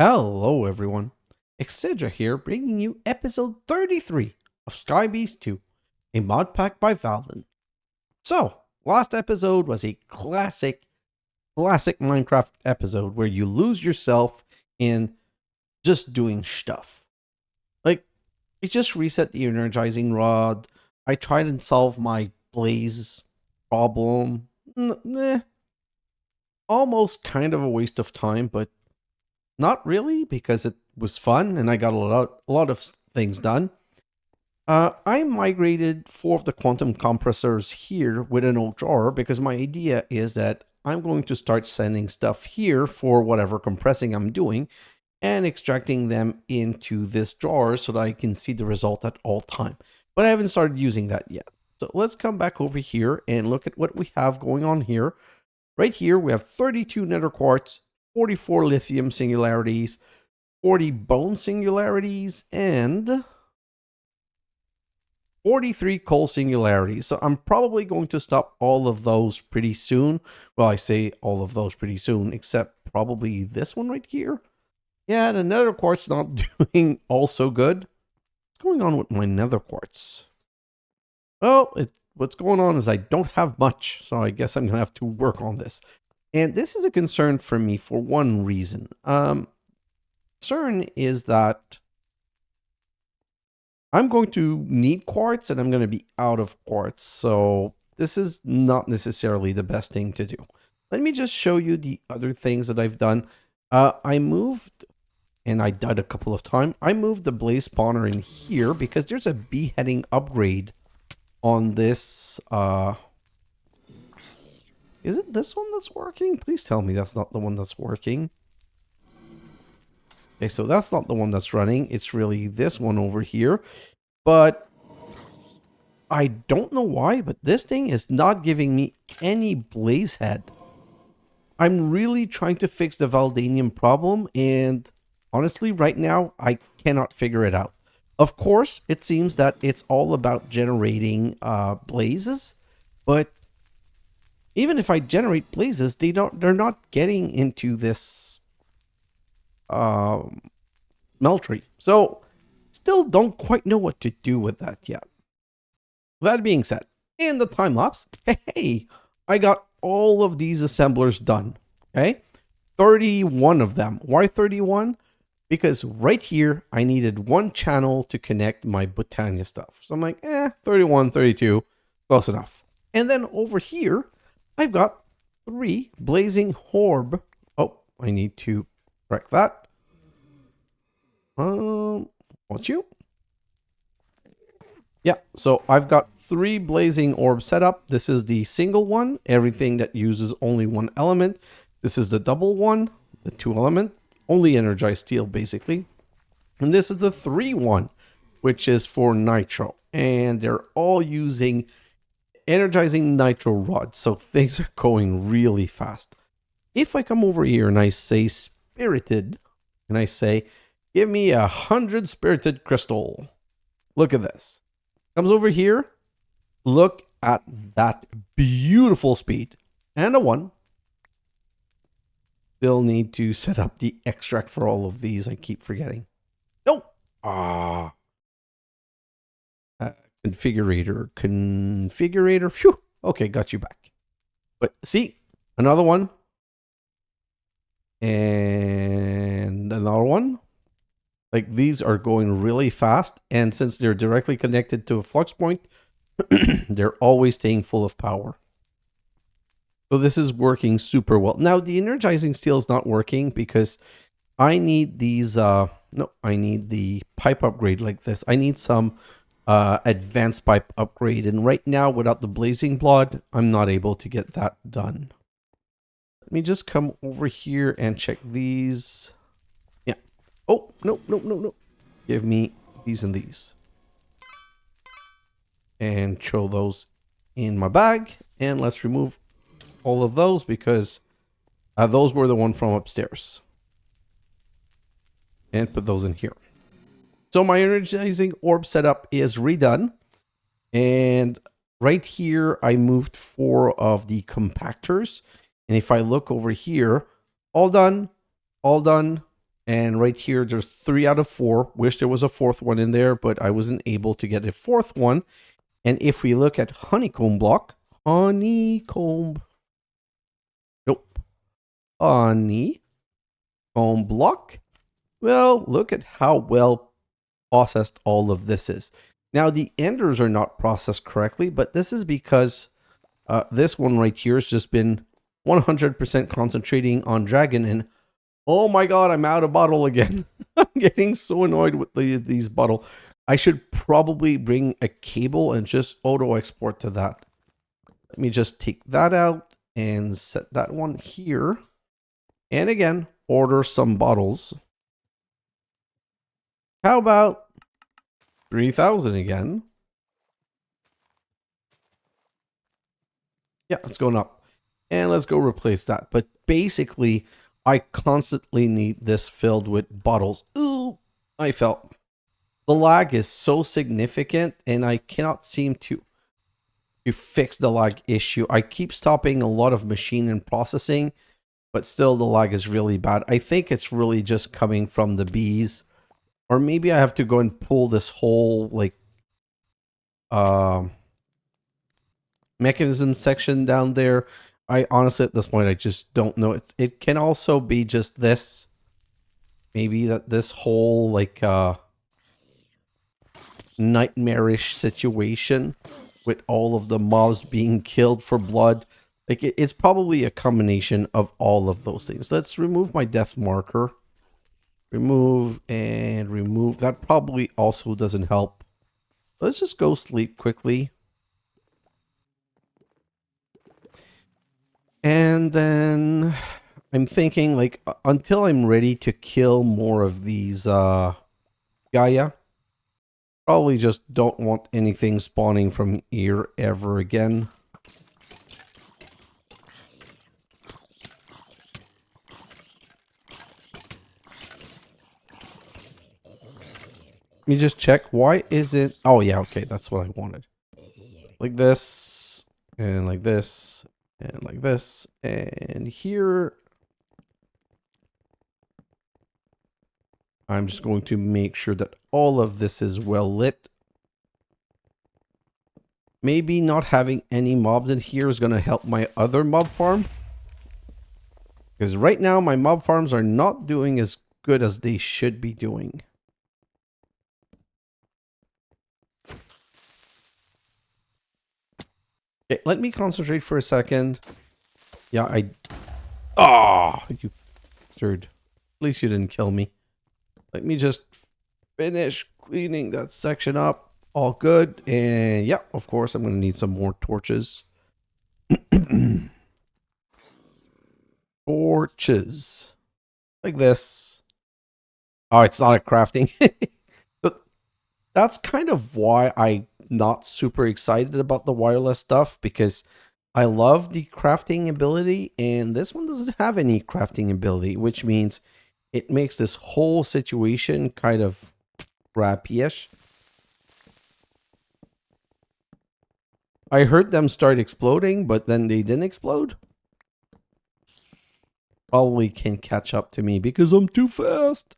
Hello everyone, xHedra here bringing you episode 33 of Sky Beast 2, a mod pack by Valdan. So, last episode was a classic Minecraft episode where you lose yourself in just doing stuff. Like, I just reset the energizing rod, I tried and solve my blaze problem. Almost kind of a waste of time, but not really, because it was fun and I got a lot of things done. I migrated 4 of the quantum compressors here with an old drawer because my idea is that I'm going to start sending stuff here for whatever compressing I'm doing and extracting them into this drawer so that I can see the result at all time. But I haven't started using that yet. So let's come back over here and look at what we have going on here. Right here, we have 32 nether quartz, 44 lithium singularities, 40 bone singularities, and 43 coal singularities. So I'm probably going to stop all of those pretty soon. Well, I say all of those pretty soon, except probably this one right here. Yeah, the nether quartz not doing all so good. What's going on with my nether quartz? Well, what's going on is I don't have much, so I guess I'm going to have to work on this. And this is a concern for me for one reason. Concern is that I'm going to need quartz and I'm going to be out of quartz. So this is not necessarily the best thing to do. Let me just show you the other things that I've done. I moved, and I died a couple of times. I moved the blaze spawner in here because there's a beeheading upgrade on this. Is it this one that's working? Please tell me that's not the one that's working. Okay, so that's not the one that's running. It's really this one over here. But I don't know why, but this thing is not giving me any blaze head. I'm really trying to fix the Valdanium problem, and honestly, right now, I cannot figure it out. Of course, it seems that it's all about generating blazes, but even if I generate blazes, they're not getting into this melt tree. So still don't quite know what to do with that yet. That being said, in the time lapse, hey, I got all of these assemblers done. Okay, 31 of them. Why 31? Because right here, I needed one channel to connect my Botania stuff. So I'm like, 31, 32, close enough. And then over here, I've got 3 Blazing Orb. Oh, I need to correct that. What's you? Yeah, so I've got 3 Blazing Orbs set up. This is the single one, everything that uses only one element. This is the double one, the 2 element, only energized steel basically. And this is the 3 one, which is for nitro. And they're all using energizing nitro rods, so things are going really fast. If I come over here and I say spirited, and I say, give me 100 spirited crystal. Look at this. Comes over here. Look at that beautiful speed. And a 1. Still need to set up the extract for all of these. I keep forgetting. No. Configurator. Phew. Okay, got you back. But see, another one. And another one. Like, these are going really fast. And since they're directly connected to a flux point, they're always staying full of power. So this is working super well. Now, the energizing steel is not working because I need these... I need the pipe upgrade like this. I need some... advanced pipe upgrade, and right now without the blazing blood I'm not able to get that done. Let me just come over here and check these. Yeah. Oh, no. Give me these and these. And throw those in my bag, and let's remove all of those because those were the one from upstairs. And put those in here. So my Energizing Orb setup is redone. And right here, I moved 4 of the compactors. And if I look over here, all done, And right here, there's 3 out of 4. Wish there was a 4th one in there, but I wasn't able to get a 4th one. And if we look at honeycomb block, honeycomb, nope, honeycomb block, well, look at how well processed all of this is. Now, the enders are not processed correctly, but this is because this one right here has just been 100% concentrating on dragon. And oh my god, I'm out of bottle again. I'm getting so annoyed with these bottle. I should probably bring a cable and just auto export to that. Let me just take that out and set that one here. And again, order some bottles. How about 3,000 again? Yeah, it's going up. And let's go replace that. But basically, I constantly need this filled with bottles. Ooh, I fell. The lag is so significant, and I cannot seem to fix the lag issue. I keep stopping a lot of machine and processing, but still the lag is really bad. I think it's really just coming from the bees. Or maybe I have to go and pull this whole, like, mechanism section down there. I honestly, at this point, I just don't know. It can also be just this. Maybe that this whole, like, nightmarish situation with all of the mobs being killed for blood. Like, it's probably a combination of all of those things. Let's remove my death marker. Remove and remove. That probably also doesn't help. Let's just go sleep quickly. And then I'm thinking, like, until I'm ready to kill more of these Gaia, probably just don't want anything spawning from here ever again. Let me just check. Why is it? Oh, yeah, okay. That's what I wanted. Like this, and like this, and like this, and here. I'm just going to make sure that all of this is well lit. Maybe not having any mobs in here is going to help my other mob farm. Because right now, my mob farms are not doing as good as they should be doing. Okay, let me concentrate for a second. Yeah, oh, you bastard. At least you didn't kill me. Let me just finish cleaning that section up. All good. And yeah, of course, I'm going to need some more torches. Torches. Like this. Oh, it's not a crafting. But that's kind of why I'm not super excited about the wireless stuff, because I love the crafting ability, and this one doesn't have any crafting ability, which means it makes this whole situation kind of crappy-ish. I heard them start exploding, but then they didn't explode. Probably can catch up to me because I'm too fast.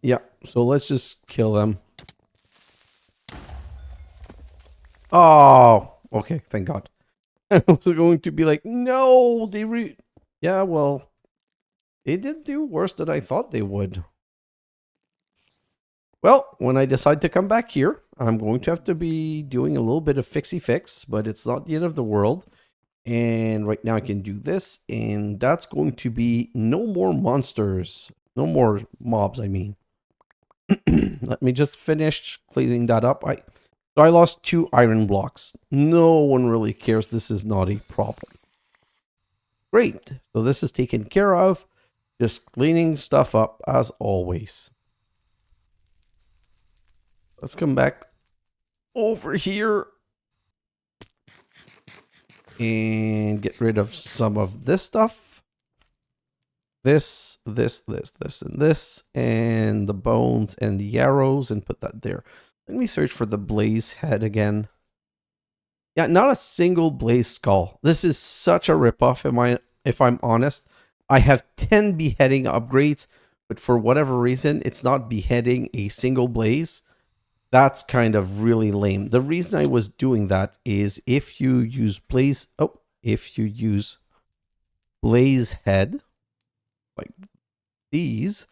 Yeah, so let's just kill them. Oh, okay, thank God. I was going to be like, no, yeah, well, they did do worse than I thought they would. Well, when I decide to come back here, I'm going to have to be doing a little bit of fixie fix, but it's not the end of the world. And right now I can do this, and that's going to be no more monsters. No more mobs, I mean. Let me just finish cleaning that up. So I lost 2 iron blocks. No one really cares. This is not a problem. Great. So this is taken care of. Just cleaning stuff up as always. Let's come back over here and get rid of some of this stuff. This, and this, and the bones and the arrows, and put that there. Let me search for the blaze head again. Yeah, not a single blaze skull. This is such a ripoff, if I'm honest. I have 10 beheading upgrades, but for whatever reason, it's not beheading a single blaze. That's kind of really lame. The reason I was doing that is if you use blaze head, like these,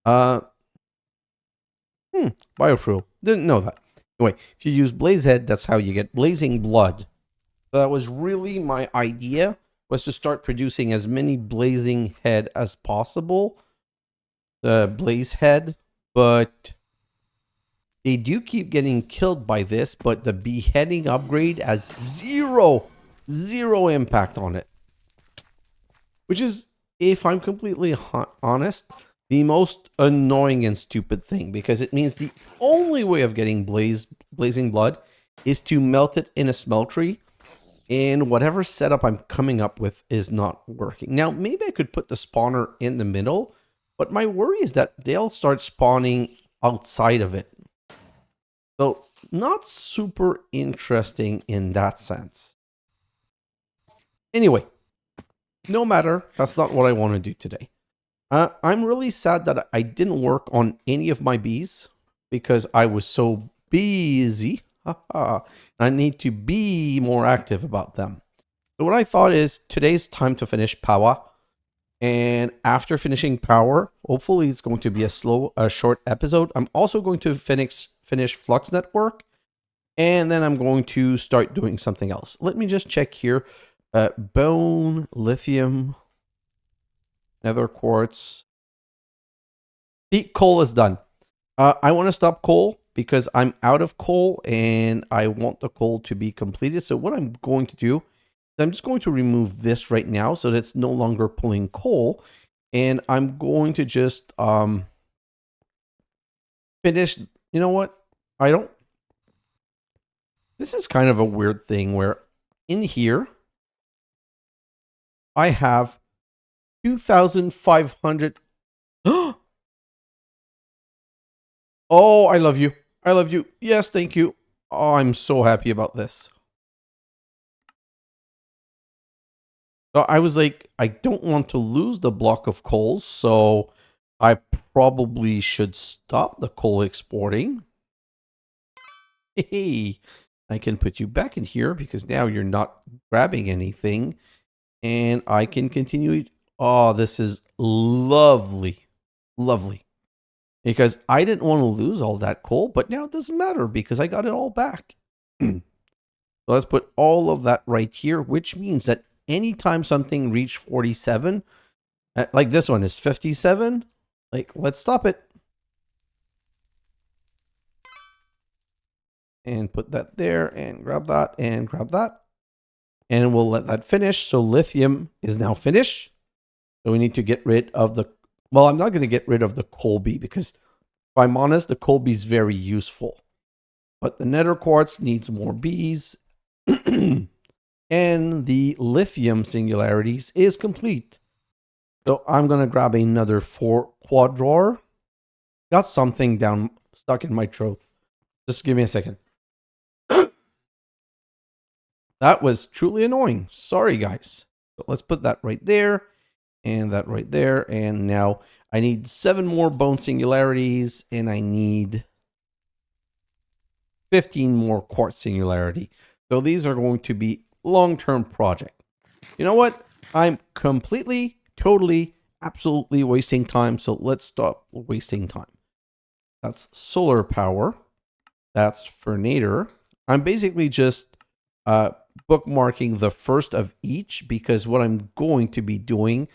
biofuel. Didn't know that. Anyway, if you use blaze head, that's how you get blazing blood. So that was really my idea, was to start producing as many blazing head as possible. The blaze head, but they do keep getting killed by this, but the beheading upgrade has zero impact on it. Which is, if I'm completely honest, the most annoying and stupid thing, because it means the only way of getting blazing blood is to melt it in a smeltery, and whatever setup I'm coming up with is not working. Now, maybe I could put the spawner in the middle, but my worry is that they'll start spawning outside of it. So, not super interesting in that sense. Anyway, no matter, that's not what I want to do today. I'm really sad that I didn't work on any of my bees because I was so busy. I need to be more active about them. So what I thought is today's time to finish Powah. And after finishing Power, hopefully it's going to be a short episode. I'm also going to finish Flux Network. And then I'm going to start doing something else. Let me just check here. Bone, lithium, nether quartz. The coal is done. I want to stop coal because I'm out of coal and I want the coal to be completed. So what I'm going to do, I'm just going to remove this right now so that it's no longer pulling coal. And I'm going to just finish. You know what? This is kind of a weird thing where in here, I have 2,500. Oh, I love you. I love you. Yes, thank you. Oh, I'm so happy about this. So I was like, I don't want to lose the block of coal, so I probably should stop the coal exporting. Hey, I can put you back in here because now you're not grabbing anything. And I can continue. Oh, this is lovely. Lovely. Because I didn't want to lose all that coal, but now it doesn't matter because I got it all back. So let's put all of that right here, which means that anytime something reached 47, like this one is 57, like let's stop it. And put that there and grab that and grab that. And we'll let that finish. So lithium is now finished. So we need to get rid of the, well, I'm not going to get rid of the coal bee because if I'm honest, the coal bee is very useful. But the nether quartz needs more bees. And the lithium singularities is complete. So I'm going to grab another 4 quad drawer. Got something down stuck in my throat. Just give me a second. That was truly annoying. Sorry, guys. So let's put that right there and that right there. And now I need 7 more bone singularities and I need 15 more quartz singularity. So these are going to be long-term project. You know what? I'm completely, totally, absolutely wasting time. So let's stop wasting time. That's solar power. That's Fernator. I'm basically just bookmarking the first of each because what I'm going to be doing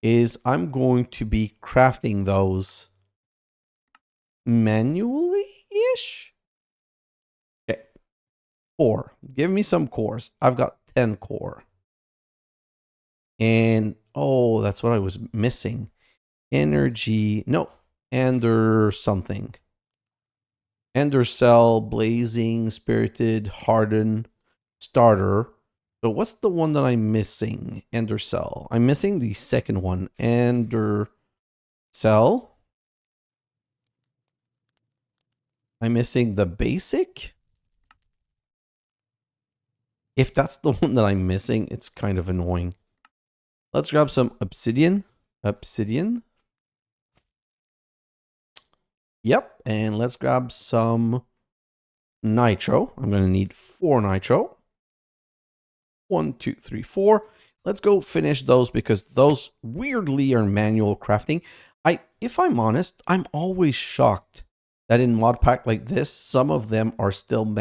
is I'm going to be crafting those manually-ish. Okay. 4. Give me some cores. I've got 10 core. And, oh, that's what I was missing. Energy. No. Ender something. Ender Cell, Blazing, Spirited, Harden, Starter. So what's the one that I'm missing? Ender Cell. I'm missing the second one. Ender Cell. I'm missing the basic. If that's the one that I'm missing, it's kind of annoying. Let's grab some obsidian. Obsidian. Yep. And let's grab some nitro. I'm going to need 4 nitro. 1, 2, 3, 4. Let's go finish those because those weirdly are manual crafting. If I'm honest, I'm always shocked that in Modpack like this, some of them are still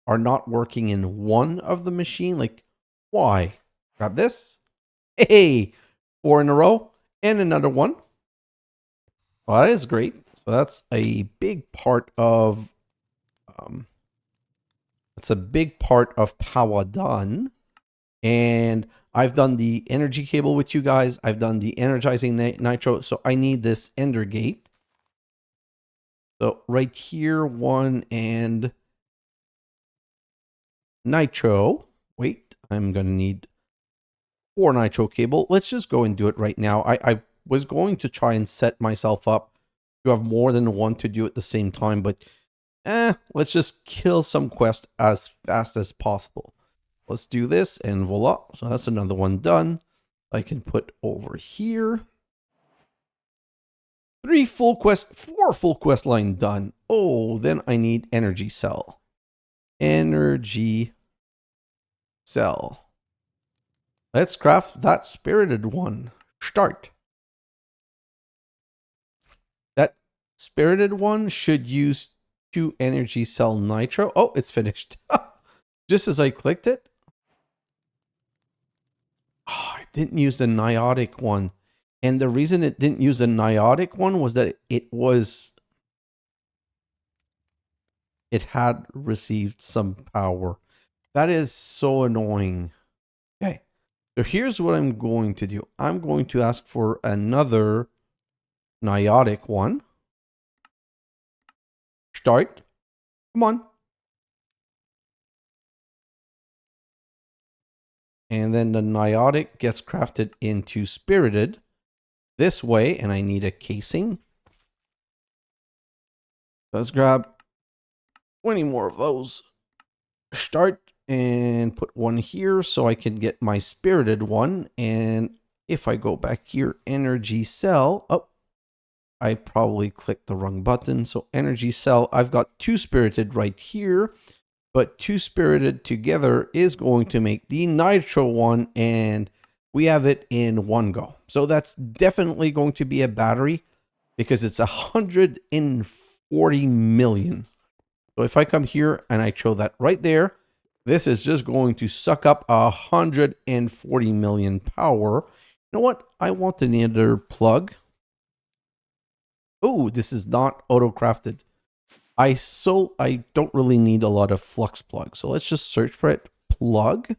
are not working in one of the machine. Like, why? Grab this. Hey, 4 in a row and another one. Well, that is great. So that's a big part of Powah done. And I've done the energy cable with you guys. I've done the energizing nitro. So I need this ender gate. So right here, 1 and nitro. Wait, I'm going to need 4 nitro cable. Let's just go and do it right now. I was going to try and set myself up to have more than one to do at the same time, but let's just kill some quests as fast as possible. Let's do this and voila. So that's another one done. I can put over here. 4 full quest line done. Oh, then I need energy cell. Energy cell. Let's craft that spirited one. Start. That spirited one should use 2 energy cell nitro. Oh, it's finished. Just as I clicked it. Oh, I didn't use the niotic one. And the reason it didn't use the niotic one was that it had received some power. That is so annoying. Okay. So here's what I'm going to do. I'm going to ask for another niotic one. Start. Come on. And then the niotic gets crafted into spirited this way, and I need a casing. Let's grab 20 more of those. Start and put one here so I can get my spirited one. And if I go back here, energy cell. Oh, I probably clicked the wrong button. So energy cell, I've got 2 spirited right here. But 2 spirited together is going to make the nitro one, and we have it in one go. So that's definitely going to be a battery because it's 140 million. So if I come here and I throw that right there, this is just going to suck up 140 million power. You know what? I want another plug. Oh, this is not auto-crafted. I don't really need a lot of flux plug. So let's just search for it. Plug.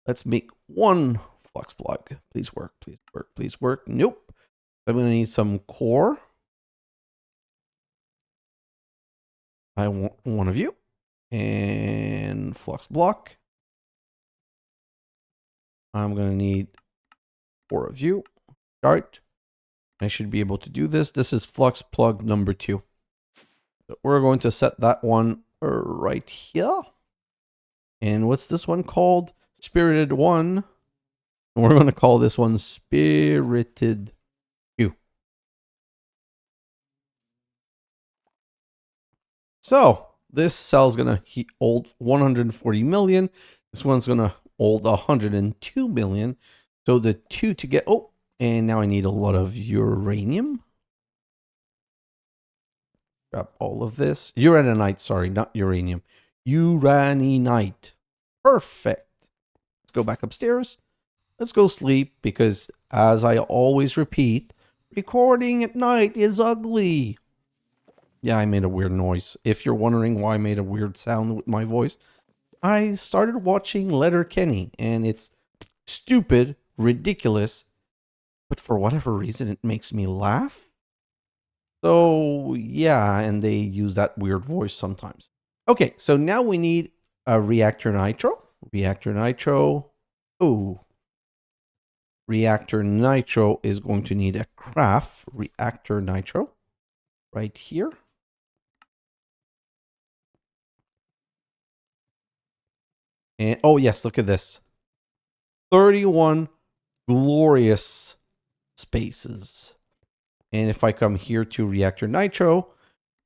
Let's make 1 flux plug. Please work, please work, please work. Nope. I'm going to need some core. I want 1 of you. And flux block. I'm going to need 4 of you. Start. I should be able to do this. This is flux plug number 2. So we're going to set that one right here. And what's this one called? Spirited 1. And we're going to call this one Spirited 2. So this cell is going to hold 140 million. This one's going to hold 102 million. So the 2 to get... Oh, and now I need a lot of uranium. Grab all of this. Uraninite, sorry, not uranium. Uraninite. Perfect. Let's go back upstairs. Let's go sleep because, as I always repeat, recording at night is ugly. Yeah, I made a weird noise. If you're wondering why I made a weird sound with my voice, I started watching Letterkenny, and it's stupid, ridiculous, but for whatever reason, it makes me laugh. So, yeah, and they use that weird voice sometimes. Okay, so now we need a reactor nitro. Reactor nitro. Ooh. Reactor nitro is going to need a craft reactor nitro right here. And oh yes, look at this. 31 glorious spaces. And if I come here to reactor nitro,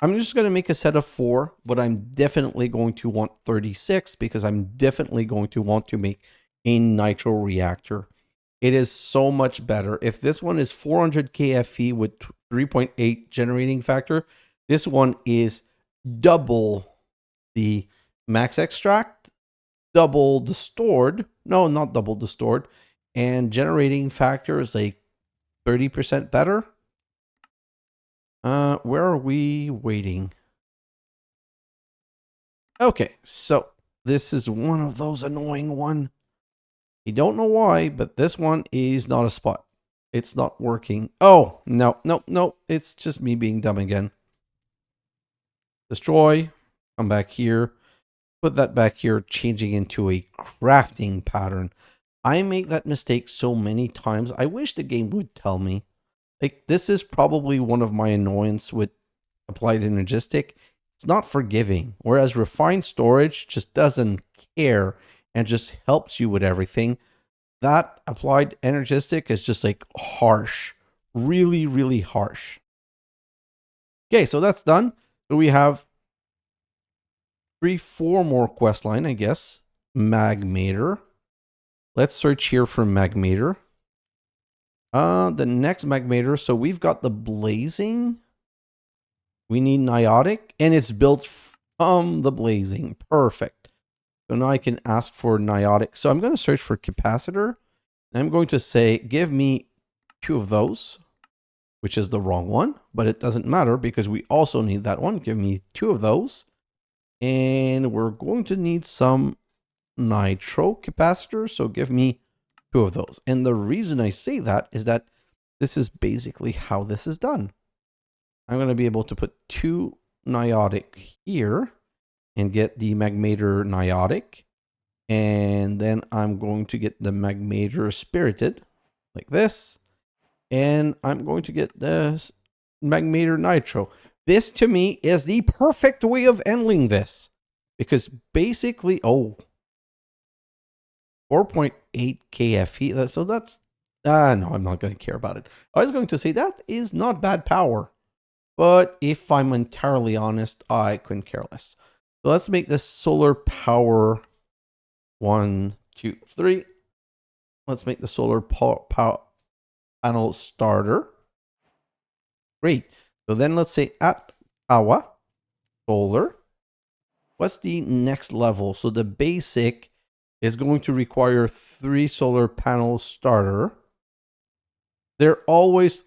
I'm just going to make a set of 4, but I'm definitely going to want 36 because I'm definitely going to want to make a nitro reactor. It is so much better. If this one is 400 kFE with 3.8 generating factor, this one is double the max extract, double the stored. No, not double the stored. And generating factor is like 30% better. Where are we waiting? Okay, so this is one of those annoying one. I don't know why, but this one is not a spot. It's not working. Oh, no, no, no. It's just me being dumb again. Destroy. Come back here. Put that back here, changing into a crafting pattern. I make that mistake so many times. I wish the game would tell me. Like, this is probably one of my annoyance with Applied Energizing. It's not forgiving, whereas refined storage just doesn't care and just helps you with everything. That Applied Energizing is just like harsh, really, really harsh. Okay, so that's done. So we have 4 more quest line, I guess. Magmator. Let's search here for Magmator. The next Magmator. So we've got the Blazing. We need Niotic, and it's built from the Blazing. Perfect. So now I can ask for Niotic. So I'm going to search for Capacitor. And I'm going to say, give me 2 of those, which is the wrong one, but it doesn't matter because we also need that one. Give me 2 of those. And we're going to need some nitro capacitor. So give me 2 of those. And the reason I say that is that this is basically how this is done. I'm going to be able to put 2 Niotic here and get the Magmator Niotic. And then I'm going to get the Magmator Spirited like this. And I'm going to get the Magmator Nitro. This to me is the perfect way of ending this. Because basically, oh, 4.8 kFE. So that's, no, I'm not going to care about it. I was going to say that is not bad power. But if I'm entirely honest, I couldn't care less. So let's make this solar power 1, 2, 3. Let's make the solar power panel starter. Great. So then let's say at Powah solar. What's the next level? So the basic is going to require 3 solar panel starter. They're always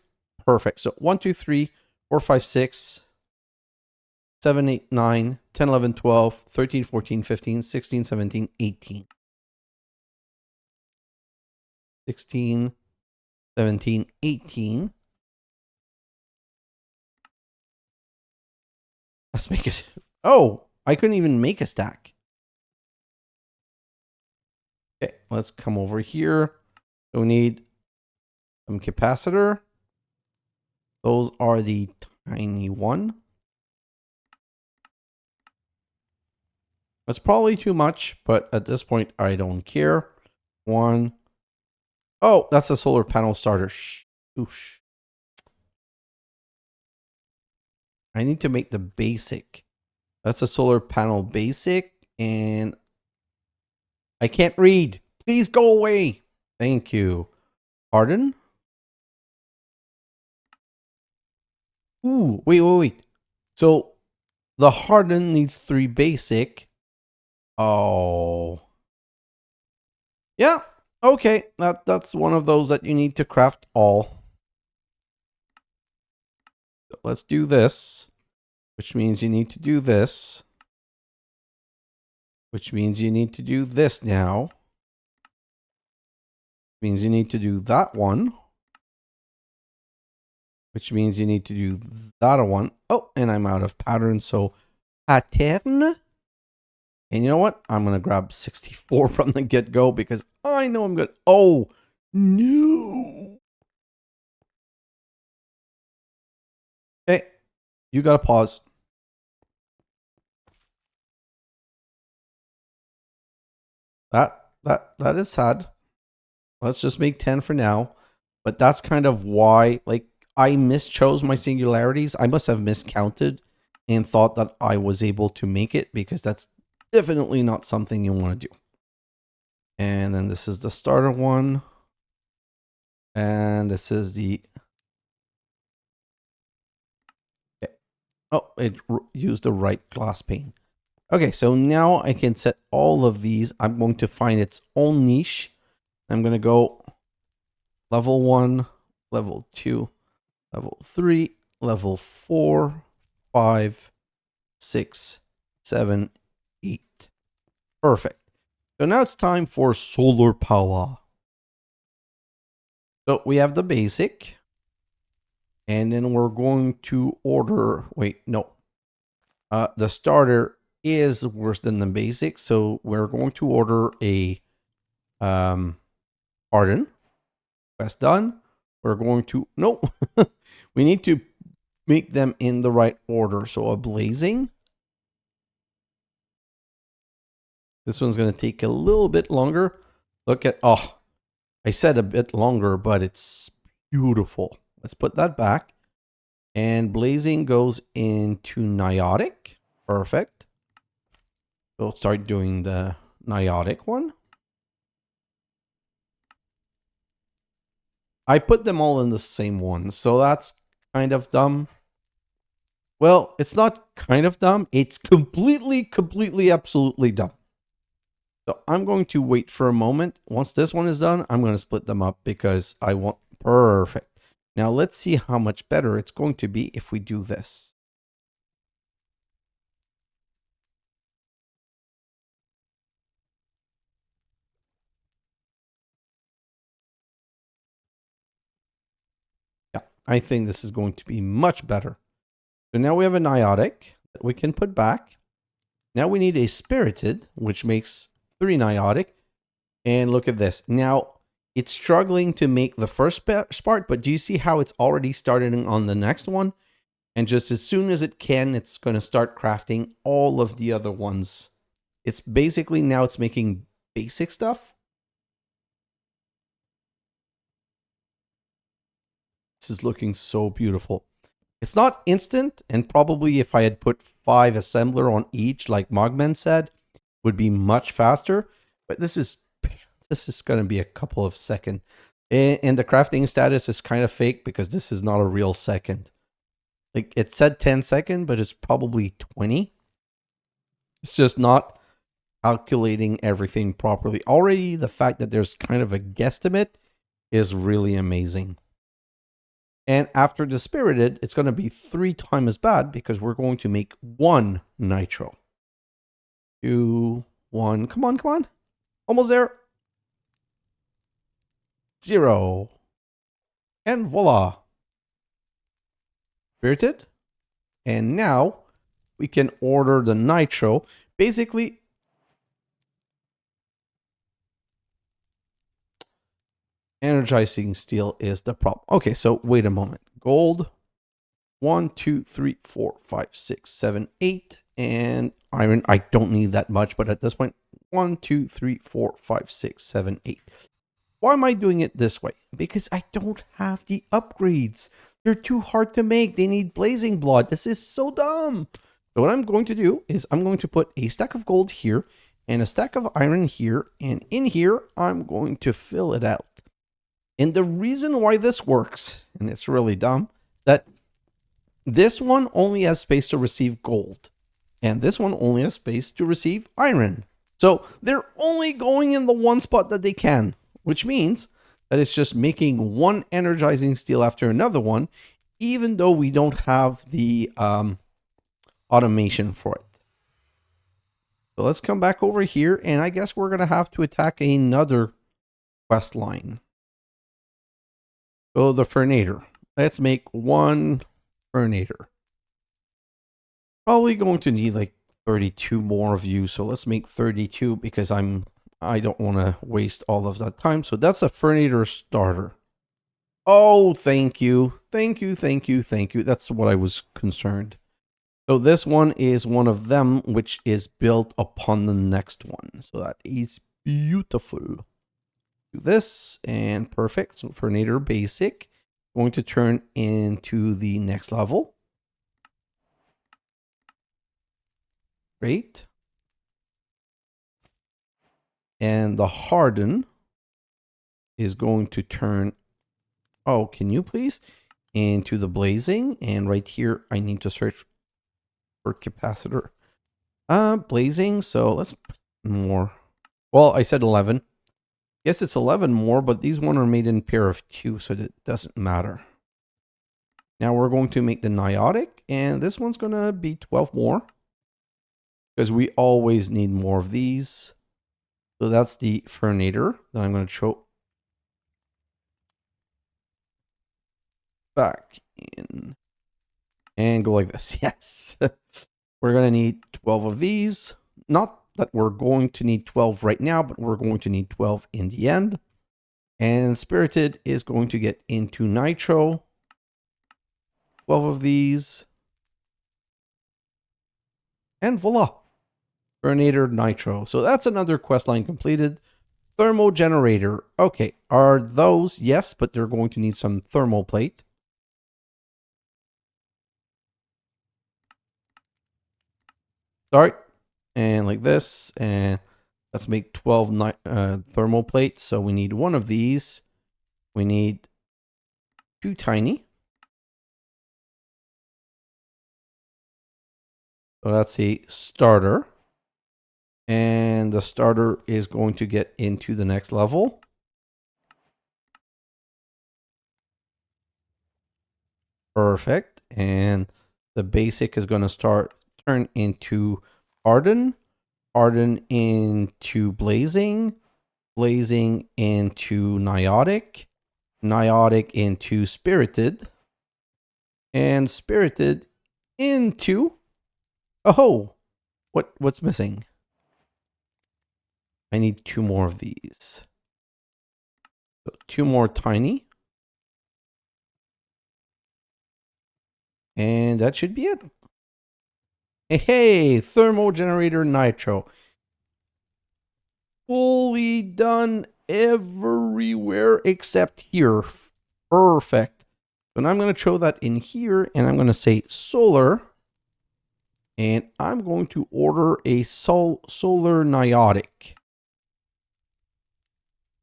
perfect. So 1, 2, 3, 4, 5, 6, 7, 8, 9, 10, 11, 12, 13, 14, 15, 16, 17, 18. 16, 17, 18. Let's make it. Oh, I couldn't even make a stack. Okay, let's come over here. So we need some capacitor. Those are the tiny one. That's probably too much, but at this point, I don't care. 1. Oh, that's a solar panel starter. Shoosh. I need to make the basic. That's a solar panel basic, and I can't read. Please go away. Thank you. Pardon? Ooh, wait. So the harden needs 3 basic. Oh. Yeah, okay. That's one of those that you need to craft all. So let's do this, which means you need to do this, which means you need to do this now. Means you need to do that one, which means you need to do that one. Oh, and I'm out of pattern, so pattern. And you know what? I'm going to grab 64 from the get-go because I know I'm good. Oh, no. Okay, you got to pause. That is sad. Let's just make 10 for now. But that's kind of why, like, I mischose my singularities. I must have miscounted and thought that I was able to make it, because that's definitely not something you want to do. And then this is the starter one. And this is the... Okay. Oh, it used the right glass pane. Okay, so now I can set all of these. I'm going to find its own niche. I'm going to go level 1, level 2, level 3, level 4, 5, 6, 7, 8. Perfect. So now it's time for solar power. So we have the basic. And then we're going to order... Wait, no. The starter is worse than the basic. So we're going to order a... Pardon. Quest done. We're going to... No. We need to make them in the right order. So a blazing. This one's going to take a little bit longer. Look at... Oh, I said a bit longer, but it's beautiful. Let's put that back. And blazing goes into niotic. Perfect. We'll start doing the niotic one. I put them all in the same one, so that's kind of dumb. Well, it's not kind of dumb. It's completely, absolutely dumb. So I'm going to wait for a moment. Once this one is done, I'm going to split them up because I want... Perfect. Now let's see how much better it's going to be if we do this. Yeah, I think this is going to be much better. So now we have a niotic that we can put back. Now we need a spirited, which makes 3 niotic. And look at this. Now it's struggling to make the first part, but do you see how it's already starting on the next one? And just as soon as it can, it's going to start crafting all of the other ones. It's basically now it's making basic stuff. This is looking so beautiful. It's not instant, and probably if I had put 5 assembler on each, like Mogman said, would be much faster. But this is going to be a couple of seconds. And the crafting status is kind of fake because this is not a real second. Like it said 10 seconds, but it's probably 20. It's just not calculating everything properly. Already the fact that there's kind of a guesstimate is really amazing. And after the spirited, it's going to be 3 times as bad because we're going to make 1 nitro. 2, 1. Come on, come on. Almost there. 0. And voila. Spirited. And now we can order the nitro. Basically, energizing steel is the problem. Okay, so wait a moment. Gold. 1, 2, 3, 4, 5, 6, 7, 8. And iron. I don't need that much, but at this point, 1, 2, 3, 4, 5, 6, 7, 8. Why am I doing it this way? Because I don't have the upgrades. They're too hard to make. They need blazing blood. This is so dumb. So what I'm going to do is I'm going to put a stack of gold here and a stack of iron here. And in here, I'm going to fill it out. And the reason why this works, and it's really dumb, that this one only has space to receive gold. And this one only has space to receive iron. So they're only going in the one spot that they can, which means that it's just making one energizing steel after another one, even though we don't have the automation for it. So let's come back over here, and I guess we're going to have to attack another quest line. So the Fernator. Let's make 1 Fernator. Probably going to need like 32 more of you, so let's make 32 because I don't want to waste all of that time. So that's a Fernator starter. Oh, thank you. Thank you, thank you, thank you. That's what I was concerned. So this one is one of them, which is built upon the next one. So that is Beautiful. Do this and perfect. So Fernator basic going to turn into the next level. Great. And the harden is going to turn, oh, can you please? Into the blazing. And right here, I need to search for capacitor. Blazing. So let's put more. Well, I said 11. Yes, it's 11 more, but these one are made in pair of 2, so it doesn't matter. Now we're going to make the niotic, and this one's going to be 12 more. Because we always need more of these. So that's the Fernator that I'm going to show back in. And go like this. Yes. We're going to need 12 of these. Not that we're going to need 12 right now, but we're going to need 12 in the end. And Spirited is going to get into Nitro. 12 of these. And voila. Fernator Nitro. So that's another quest line completed. Thermal generator. Okay. Are those? Yes, but they're going to need some thermal plate. Start. And like this. And let's make 12 thermal plates. So we need one of these. We need 2 tiny. So that's a starter. And the starter is going to get into the next level. Perfect. And the basic is going to turn into harden. Harden into blazing. Blazing into niotic. Niotic into spirited. And spirited into... Oh! What's missing? I need 2 more of these. So 2 more tiny. And that should be it. Hey, thermal generator nitro. Fully done everywhere except here. Perfect. And I'm going to show that in here, and I'm going to say solar. And I'm going to order a solar niotic.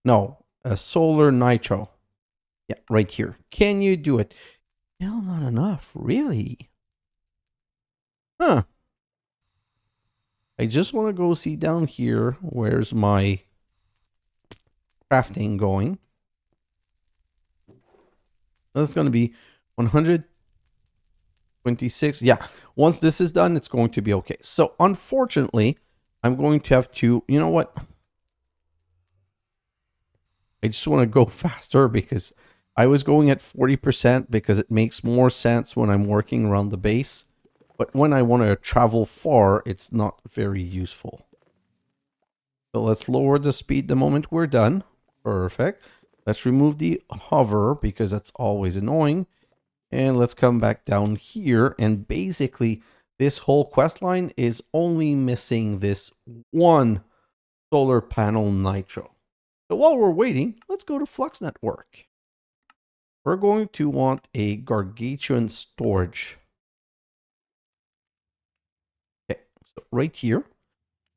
No, a solar nitro. Yeah, right here. Can you do it? Still not enough, really? Huh. I just want to go see down here. Where's my crafting going? That's going to be 126. Yeah, once this is done, it's going to be okay. So unfortunately, I'm going to have to, you know what? I just want to go faster because I was going at 40% because it makes more sense when I'm working around the base. But when I want to travel far, it's not very useful. So let's lower the speed the moment we're done. Perfect. Let's remove the hover because that's always annoying. And let's come back down here. And basically, this whole quest line is only missing this one solar panel nitro. So while we're waiting, let's go to Flux Network. We're going to want a gargantuan storage. Okay, so right here,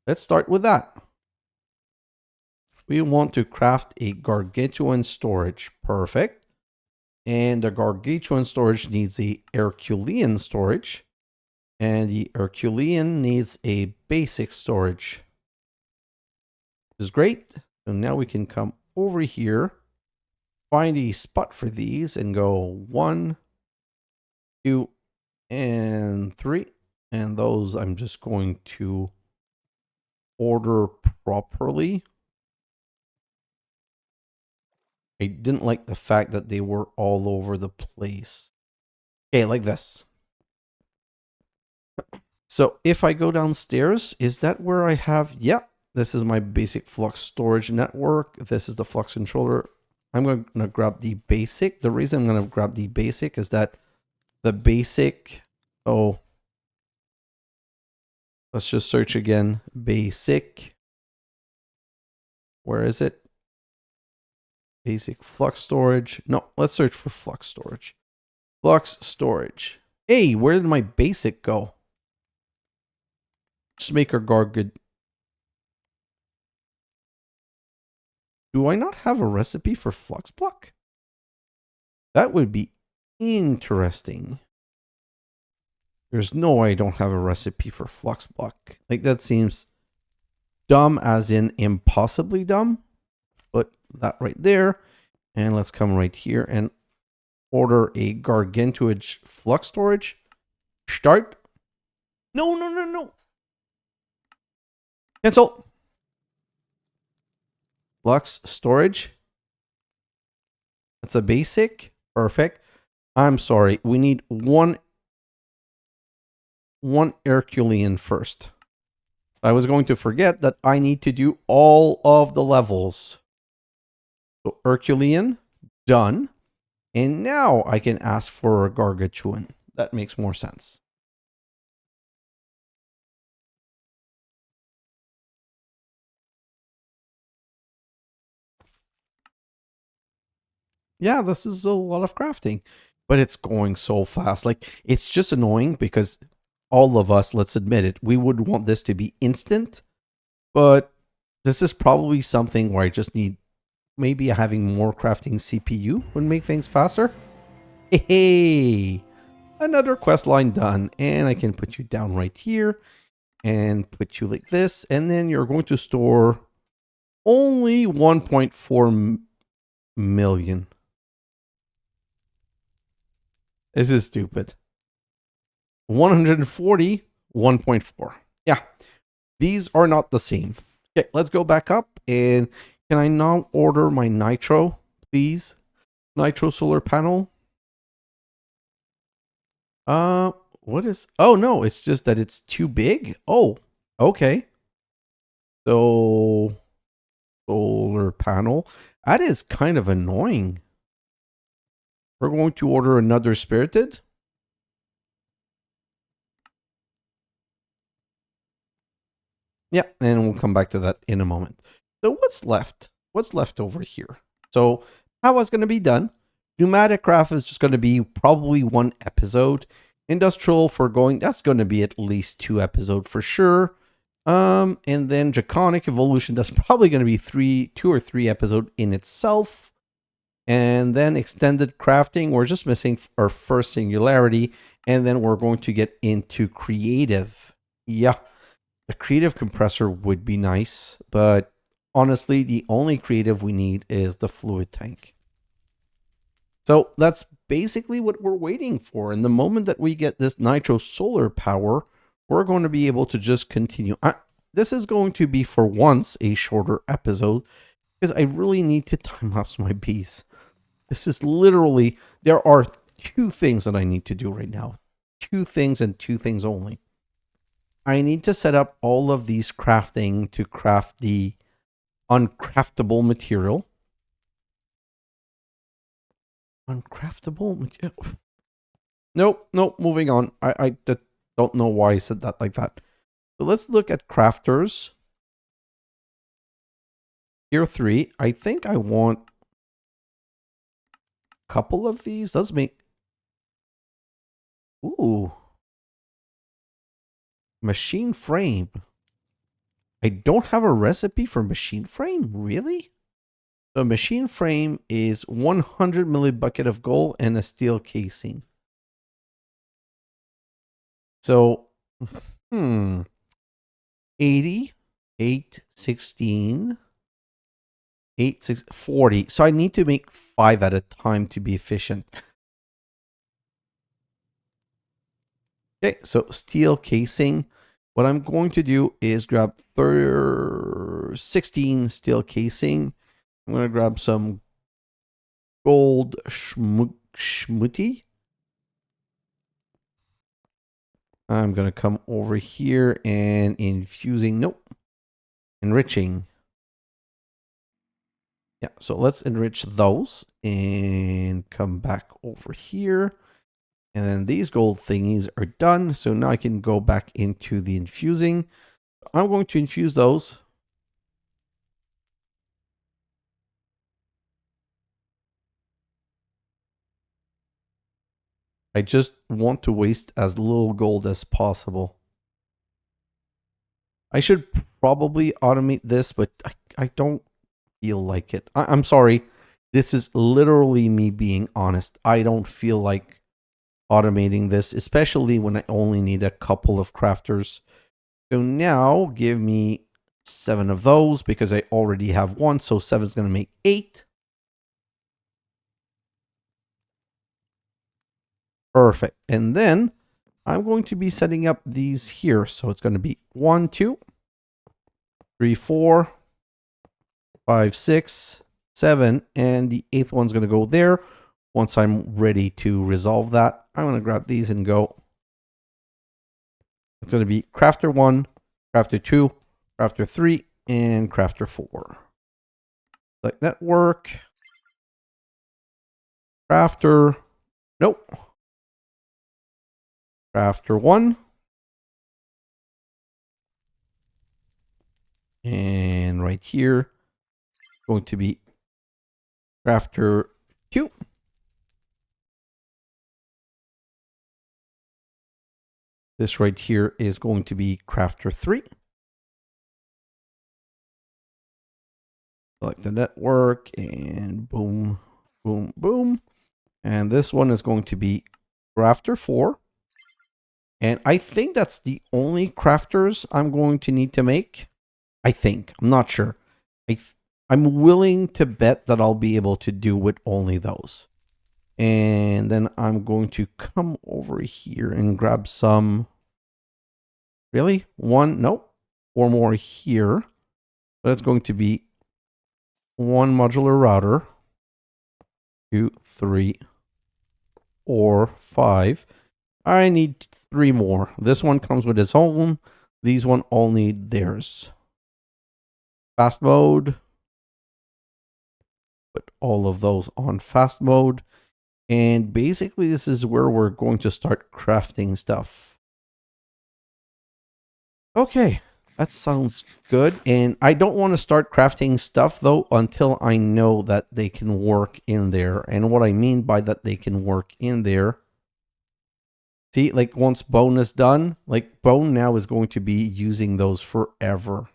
let's start with that. We want to craft a gargantuan storage. Perfect. And the gargantuan storage needs a Herculean storage. And the Herculean needs a basic storage. Which is great. So now we can come over here, find a spot for these and go 1, 2, and 3. And those I'm just going to order properly. I didn't like the fact that they were all over the place. Okay, like this. So if I go downstairs, is that where I have... Yep, this is my basic flux storage network. This is the flux controller. I'm going to grab the basic. The reason I'm going to grab the basic is that the basic... Oh, let's just search again. Basic. Where is it? Basic flux storage. No, let's search for flux storage. Flux storage. Hey, where did my basic go? Just make our guard good. Do I not have a recipe for flux block? That would be interesting. There's no way I don't have a recipe for flux block. Like, that seems dumb as in impossibly dumb. Put that right there. And let's come right here and order a gargantuan flux storage. Start. No, no, no, no. Cancel. Flux storage. That's a basic. Perfect. I'm sorry. We need one Herculean first. I was going to forget that I need to do all of the levels. So Herculean, done. And now I can ask for a gargantuan. That makes more sense. Yeah, this is a lot of crafting, but it's going so fast. Like, it's just annoying because all of us, let's admit it, we would want this to be instant, but this is probably something where I just need maybe having more crafting CPU would make things faster. Hey, another quest line done, and I can put you down right here and put you like this, and then you're going to store only 1.4 million. This is stupid. 140, 1.4. Yeah, these are not the same. Okay, let's go back up. And can I now order my nitro, please? Nitro solar panel. What is... Oh, no, it's just that it's too big. Oh, okay. So, solar panel. That is kind of annoying. We're going to order another spirited. Yeah, and we'll come back to that in a moment. So what's left? What's left over here? So Powah's going to be done. Pneumatic craft is just going to be probably 1 episode. Industrial foregoing, that's going to be at least 2 episodes for sure. And then Draconic Evolution, that's probably going to be 2 or 3 episodes in itself. And then extended crafting, we're just missing our first singularity. And then we're going to get into creative. Yeah, the creative compressor would be nice. But honestly, the only creative we need is the fluid tank. So that's basically what we're waiting for. And the moment that we get this nitro solar power, we're going to be able to just continue. This is going to be for once a shorter episode because I really need to time-lapse my bees. This is literally, there are 2 things that I need to do right now. 2 things and 2 things only. I need to set up all of these crafting to craft the uncraftable material. Uncraftable material? Nope, moving on. I don't know why I said that like that. So let's look at crafters. Tier 3. I think I want a couple of these. Let's make... Ooh. Machine frame. I don't have a recipe for machine frame? Really? The machine frame is 100 millibucket of gold and a steel casing. So, 80, 8, 16, 8, 6, 40. So I need to make 5 at a time to be efficient. Okay, so steel casing. What I'm going to do is grab 16 steel casing. I'm going to grab some gold schmutty. I'm going to come over here and infusing. Nope. Enriching. Yeah, so let's enrich those and come back over here. And then these gold thingies are done. So now I can go back into the infusing. I'm going to infuse those. I just want to waste as little gold as possible. I should probably automate this, but I don't feel like it. I'm sorry. This is literally me being honest. I don't feel like automating this, especially when I only need a couple of crafters. So now give me 7 of those because I already have 1. So 7 is going to make 8. Perfect. And then I'm going to be setting up these here. So it's going to be 1, 2, 3, 4, 5, 6, 7. And the 8th one's going to go there. Once I'm ready to resolve that, I'm going to grab these and go. It's going to be crafter 1, crafter 2, crafter 3, and crafter 4. Select network. Crafter. Nope. Crafter 1. And right here, going to be crafter 2. This right here is going to be crafter 3. Select the network and boom, boom, boom. And this one is going to be crafter 4. And I think that's the only crafters I'm going to need to make. I think. I'm not sure. I'm willing to bet that I'll be able to do with only those. And then I'm going to come over here and grab some. Really? 1? Nope. 4 more here. But it's going to be 1 modular router. 2, 3, 4, 5. I need 3 more. This one comes with its own. These one all need theirs. Fast mode. Put all of those on fast mode. And basically this is where we're going to start crafting stuff. Okay, that sounds good. And I don't want to start crafting stuff though until I know that they can work in there. And what I mean by that they can work in there. See, like once bone is done, like bone now is going to be using those forever.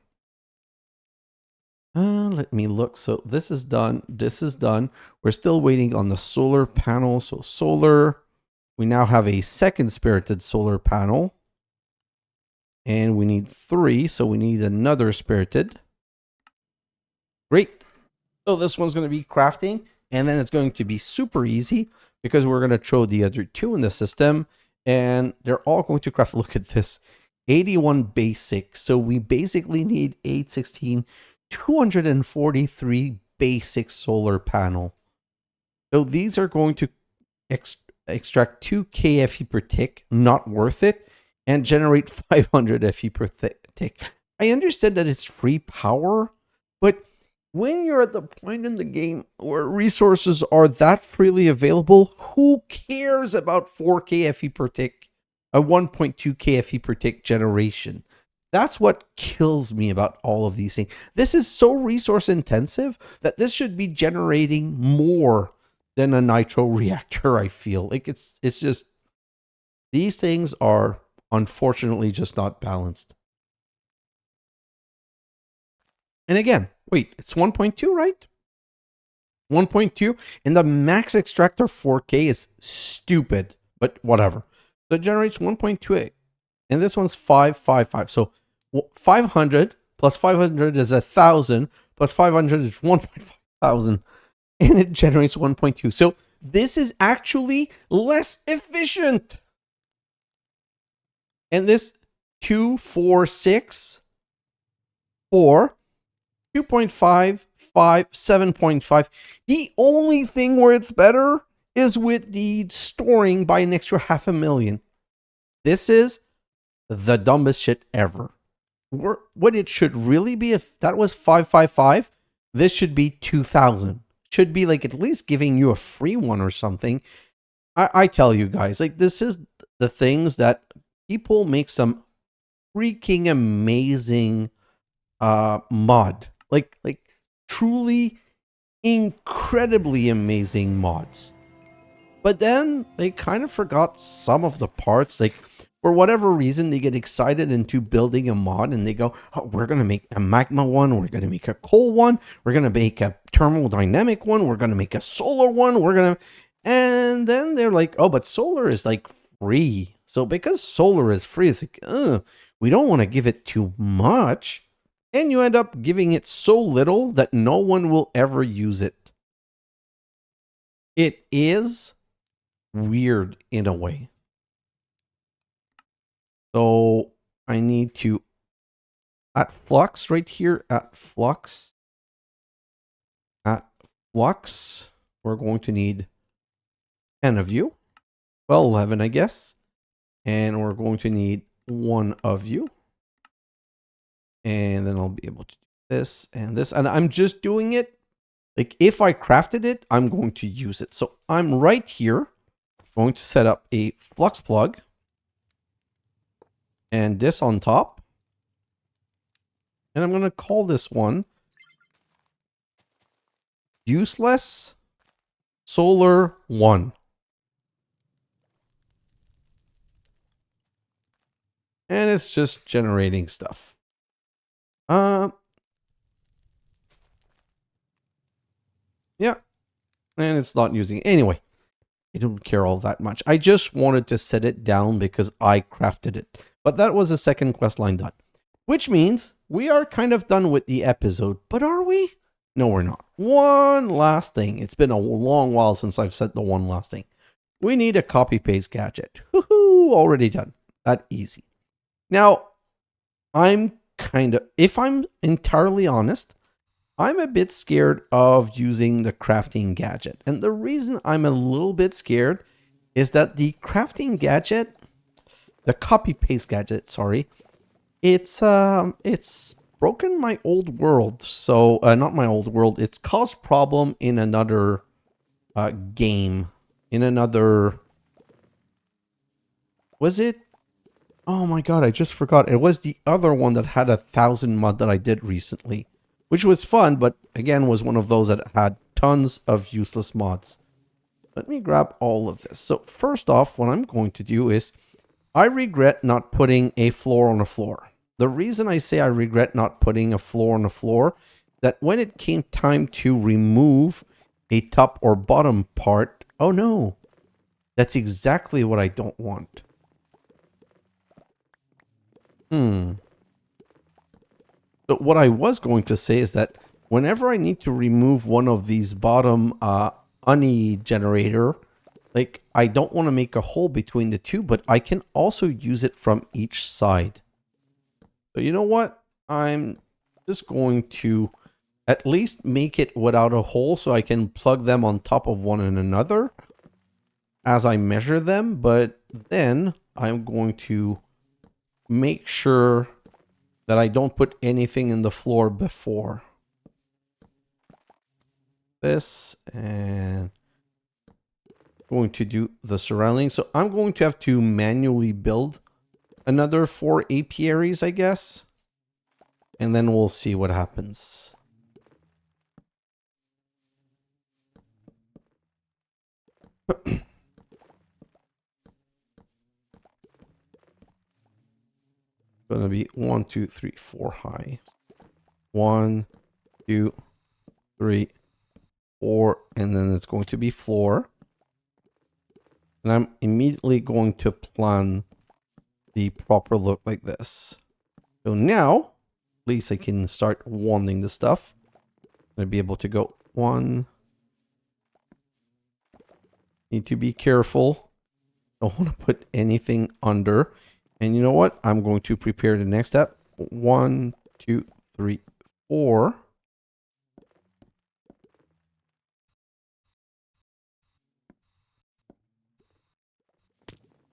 Let me look. So this is done. This is done. We're still waiting on the solar panel. So solar, we now have a second spirited solar panel. And we need 3. So we need another spirited. Great. So this one's going to be crafting. And then it's going to be super easy because we're going to throw the other 2 in the system. And they're all going to craft. Look at this. 81 basic. So we basically need 816. 243 basic solar panel. So these are going to extract 2 kFE per tick, not worth it, and generate 500 FE per tick. I understand that it's free power, but when you're at the point in the game where resources are that freely available, who cares about 4 kFE per tick, a 1.2 kFE per tick generation? That's what kills me about all of these things. This is so resource intensive that this should be generating more than a nitro reactor, I feel. Like it's just, these things are unfortunately just not balanced. And again, wait, it's 1.2, right? 1.2, and the max extractor 4K is stupid, but whatever. So it generates 1.28, and this one's 555. So 500 plus 500 is 1,000 plus 500 is 1,500, and it generates 1.2. So this is actually less efficient. And this 2, 4, 6, 4, 2.5, 5, 7.5. The only thing where it's better is with the storing by an extra 500,000. This is the dumbest shit ever. What it should really be, if that was 555, this should be 2,000. Should be like at least giving you a free one or something. I tell you guys, like this is the things that people make some freaking amazing mod. Like truly incredibly amazing mods. But then they kind of forgot some of the parts. Like, for whatever reason, they get excited into building a mod and they go, oh, we're going to make a magma one. We're going to make a coal one. We're going to make a thermodynamic one. We're going to make a solar one. We're going to... And then they're like, oh, but solar is like free. So because solar is free, it's like, we don't want to give it too much. And you end up giving it so little that no one will ever use it. It is weird in a way. So I need to, at flux right here, at flux, we're going to need 10 of you. Well, 11, I guess. And we're going to need 1 of you. And then I'll be able to do this and this. And I'm just doing it. Like, if I crafted it, I'm going to use it. So I'm right here going to set up a flux plug. And this on top. And I'm going to call this one Useless Solar 1. And it's just generating stuff. Yeah. And it's not using it. Anyway, I don't care all that much. I just wanted to set it down because I crafted it. But that was the second quest line done. Which means we are kind of done with the episode. But are we? No, we're not. One last thing. It's been a long while since I've said the one last thing. We need a copy paste gadget. Woohoo! Already done. That easy. Now, I'm kind of, if I'm entirely honest, I'm a bit scared of using the crafting gadget. And the reason I'm a little bit scared is that the crafting gadget, the copy paste gadget, sorry, it's broken my old world. So, not my old world. It's caused problem in another game. In another... Was it? Oh my god, I just forgot. It was the other one that had 1,000 mod that I did recently. Which was fun, but again was one of those that had tons of useless mods. Let me grab all of this. So first off, what I'm going to do is... I regret not putting a floor on a floor. The reason I say I regret not putting a floor on a floor, that when it came time to remove a top or bottom part, oh no, that's exactly what I don't want. But what I was going to say is that whenever I need to remove one of these bottom uni generator, like, I don't want to make a hole between the two, but I can also use it from each side. So you know what? I'm just going to at least make it without a hole so I can plug them on top of one another as I measure them. But then I'm going to make sure that I don't put anything in the floor before. This, and going to do the surrounding. So I'm going to have to manually build another 4 apiaries, I guess. And then we'll see what happens. Gonna be 1, 2, 3, 4 high. 1, 2, 3, 4, and then it's going to be floor. And I'm immediately going to plan the proper look like this. So now, at least I can start wanting the stuff. I'm going to be able to go 1. Need to be careful. Don't want to put anything under. And you know what? I'm going to prepare the next step. 1, 2, 3, 4.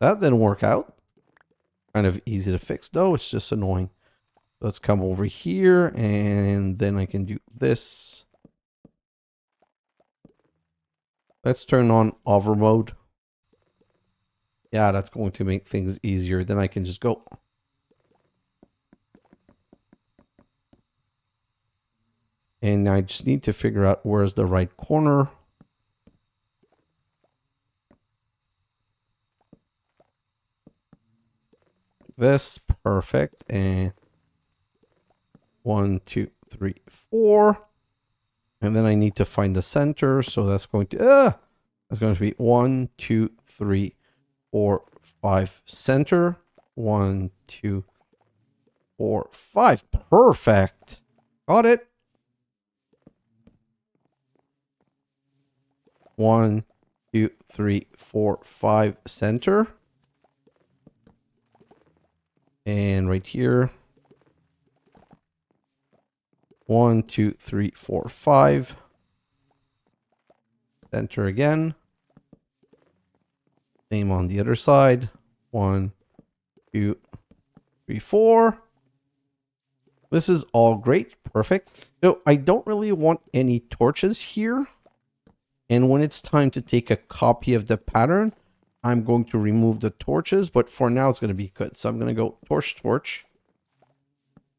That didn't work out. Kind of easy to fix though. It's just annoying. Let's come over here and then I can do this. Let's turn on hover mode. Yeah, that's going to make things easier. Then I can just go. And I just need to figure out where's the right corner. this. Perfect. And 1, 2, 3, 4. And then I need to find the center. So that's going to be 1, 2, 3, 4, 5 center. 1, 2, 4, 5. Perfect. Got it. 1, 2, 3, 4, 5 center. And right here. 1, 2, 3, 4, 5. Center again. Same on the other side. 1, 2, 3, 4. This is all great. Perfect. So I don't really want any torches here. And when it's time to take a copy of the pattern, I'm going to remove the torches. But for now, it's going to be good. So I'm going to go torch, torch.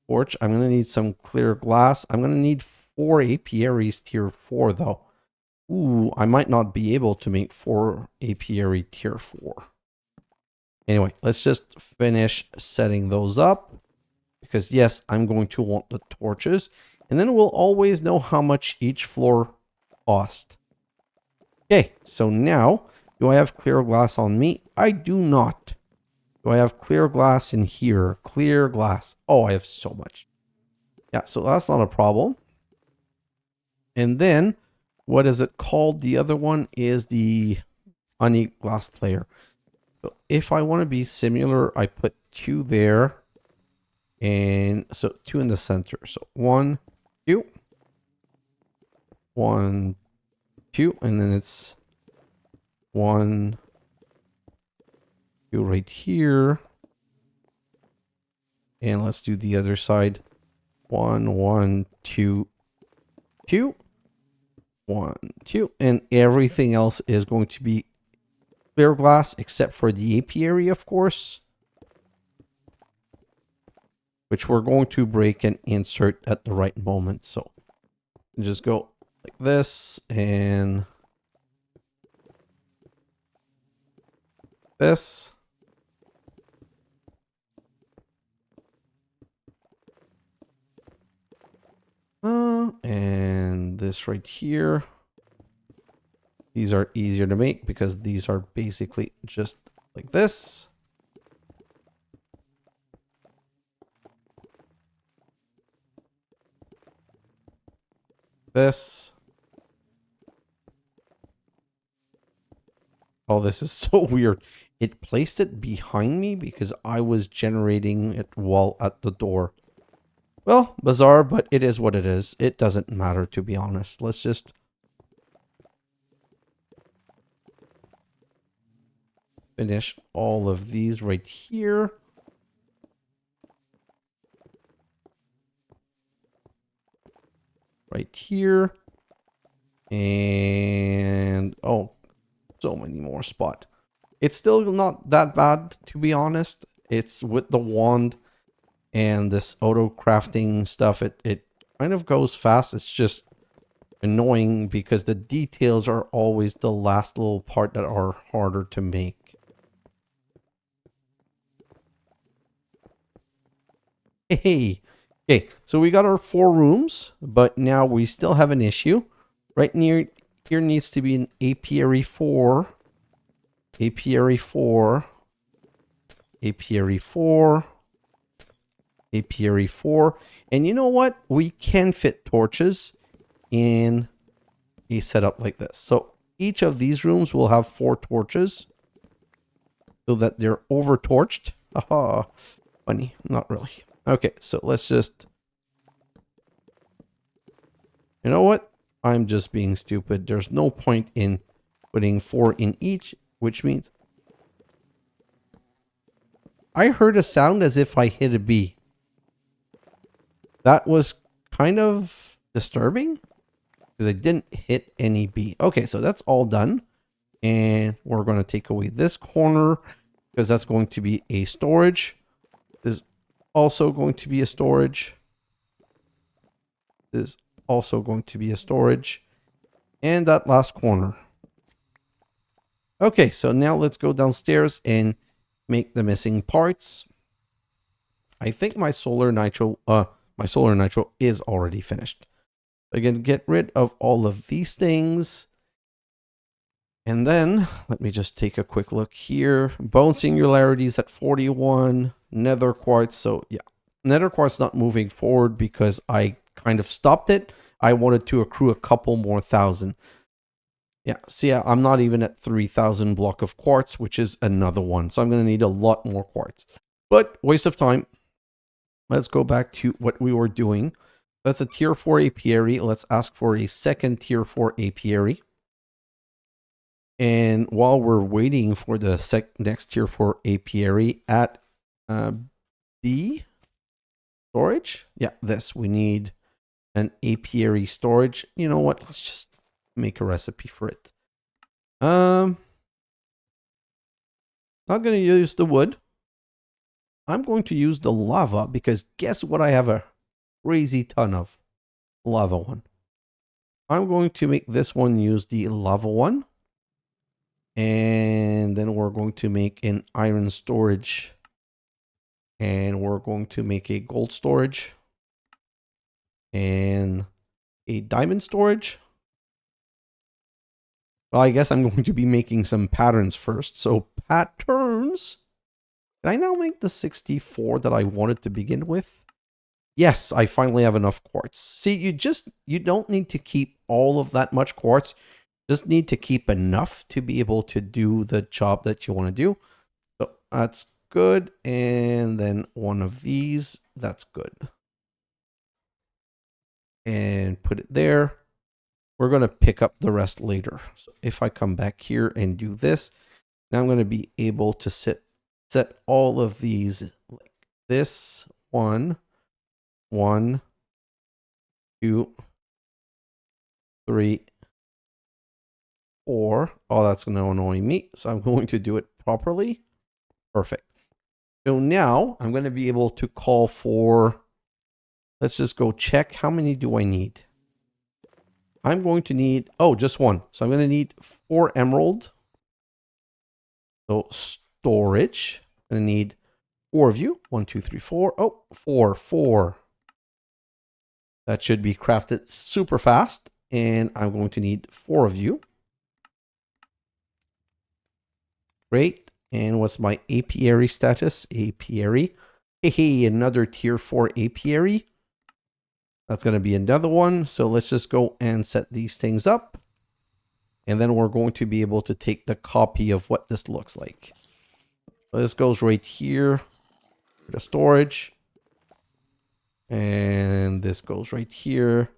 Torch. I'm going to need some clear glass. I'm going to need 4 apiaries tier 4 though. Ooh, I might not be able to make 4 apiary tier 4. Anyway, let's just finish setting those up. Because yes, I'm going to want the torches. And then we'll always know how much each floor cost. Okay, so now, do I have clear glass on me? I do not. Do I have clear glass in here? Clear glass. Oh, I have so much. Yeah, so that's not a problem. And then, what is it called? The other one is the honey glass player. So if I want to be similar, I put 2 there. And so 2 in the center. So 1, 2. 1, 2. And then it's 1, 2 right here. And let's do the other side. 1, 1, 2, 2. 1, 2. And everything else is going to be clear glass except for the apiary, of course. Which we're going to break and insert at the right moment. So just go like this and this. And this right here. These are easier to make because these are basically just like this. This. Oh, this is so weird. It placed it behind me because I was generating it while at the door. Well, bizarre, but it is what it is. It doesn't matter, to be honest. Let's just finish all of these right here. Right here. And, oh, so many more spot. It's still not that bad, to be honest. It's with the wand and this auto crafting stuff. It kind of goes fast. It's just annoying because the details are always the last little part that are harder to make. Hey, okay, so we got our 4 rooms, but now we still have an issue. Right near here needs to be an apiary 4. Apiary 4. Apiary 4. Apiary 4. And you know what? We can fit torches in a setup like this. So each of these rooms will have 4 torches so that they're over torched. Haha, funny, not really. Okay, so let's just, you know what? I'm just being stupid. There's no point in putting 4 in each, which means I heard a sound as if I hit a bee. That was kind of disturbing because I didn't hit any bee. Okay, so that's all done. And we're going to take away this corner because that's going to be a storage. This also going to be a storage. This is also going to be a storage. And that last corner. Okay, so now let's go downstairs and make the missing parts. I think my solar nitro is already finished. Again, get rid of all of these things. And then let me just take a quick look here. Bone singularities at 41, nether quartz. So yeah, nether quartz not moving forward because I kind of stopped it. I wanted to accrue a couple more thousand. Yeah, see, I'm not even at 3,000 block of quartz, which is another one. So I'm going to need a lot more quartz. But waste of time. Let's go back to what we were doing. That's a tier 4 apiary. Let's ask for a second tier 4 apiary. And while we're waiting for the next tier 4 apiary at Bee storage. Yeah, this. We need an apiary storage. You know what? Let's just make a recipe for it. Not going to use the wood. I'm going to use the lava because guess what I have a crazy ton of? Lava one. I'm going to make this one use the lava one. And then we're going to make an iron storage. And we're going to make a gold storage. And a diamond storage. Well, I guess I'm going to be making some patterns first. So patterns. Can I now make the 64 that I wanted to begin with? Yes, I finally have enough quartz. See, you don't need to keep all of that much quartz. Just need to keep enough to be able to do the job that you want to do. So that's good. And then one of these, that's good. And put it there. We're going to pick up the rest later. So if I come back here and do this, now I'm going to be able to set all of these like this. 1, 1, 2, 3, 4. Oh, that's going to annoy me. So I'm going to do it properly. Perfect. So now I'm going to be able to call for, let's just go check. How many do I need? I'm going to need, oh, just one. So I'm going to need 4 emerald. So storage. I'm going to need 4 of you. 1, 2, 3, 4. Oh, 4. That should be crafted super fast. And I'm going to need 4 of you. Great. And what's my apiary status? Apiary. Hey, another tier 4 apiary. That's going to be another one. So let's just go and set these things up. And then we're going to be able to take the copy of what this looks like. So this goes right here. The storage. And this goes right here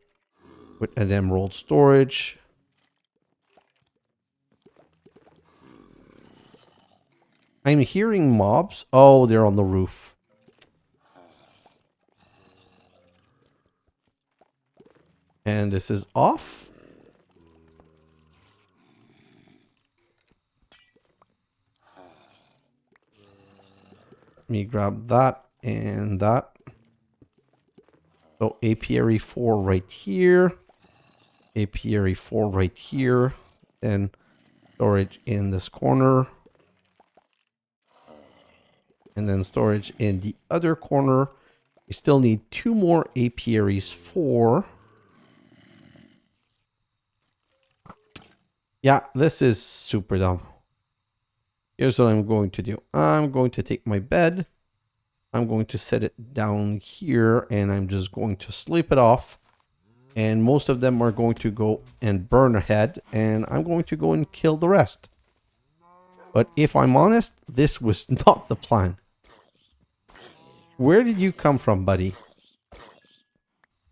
with an emerald storage. I'm hearing mobs. Oh, they're on the roof. And this is off. Let me grab that and that. So apiary 4 right here. Apiary 4 right here. Then storage in this corner. And then storage in the other corner. We still need 2 more apiaries 4. Yeah, this is super dumb. Here's what I'm going to do. I'm going to take my bed. I'm going to set it down here and I'm just going to sleep it off. And most of them are going to go and burn ahead. And I'm going to go and kill the rest. But if I'm honest, this was not the plan. Where did you come from, buddy?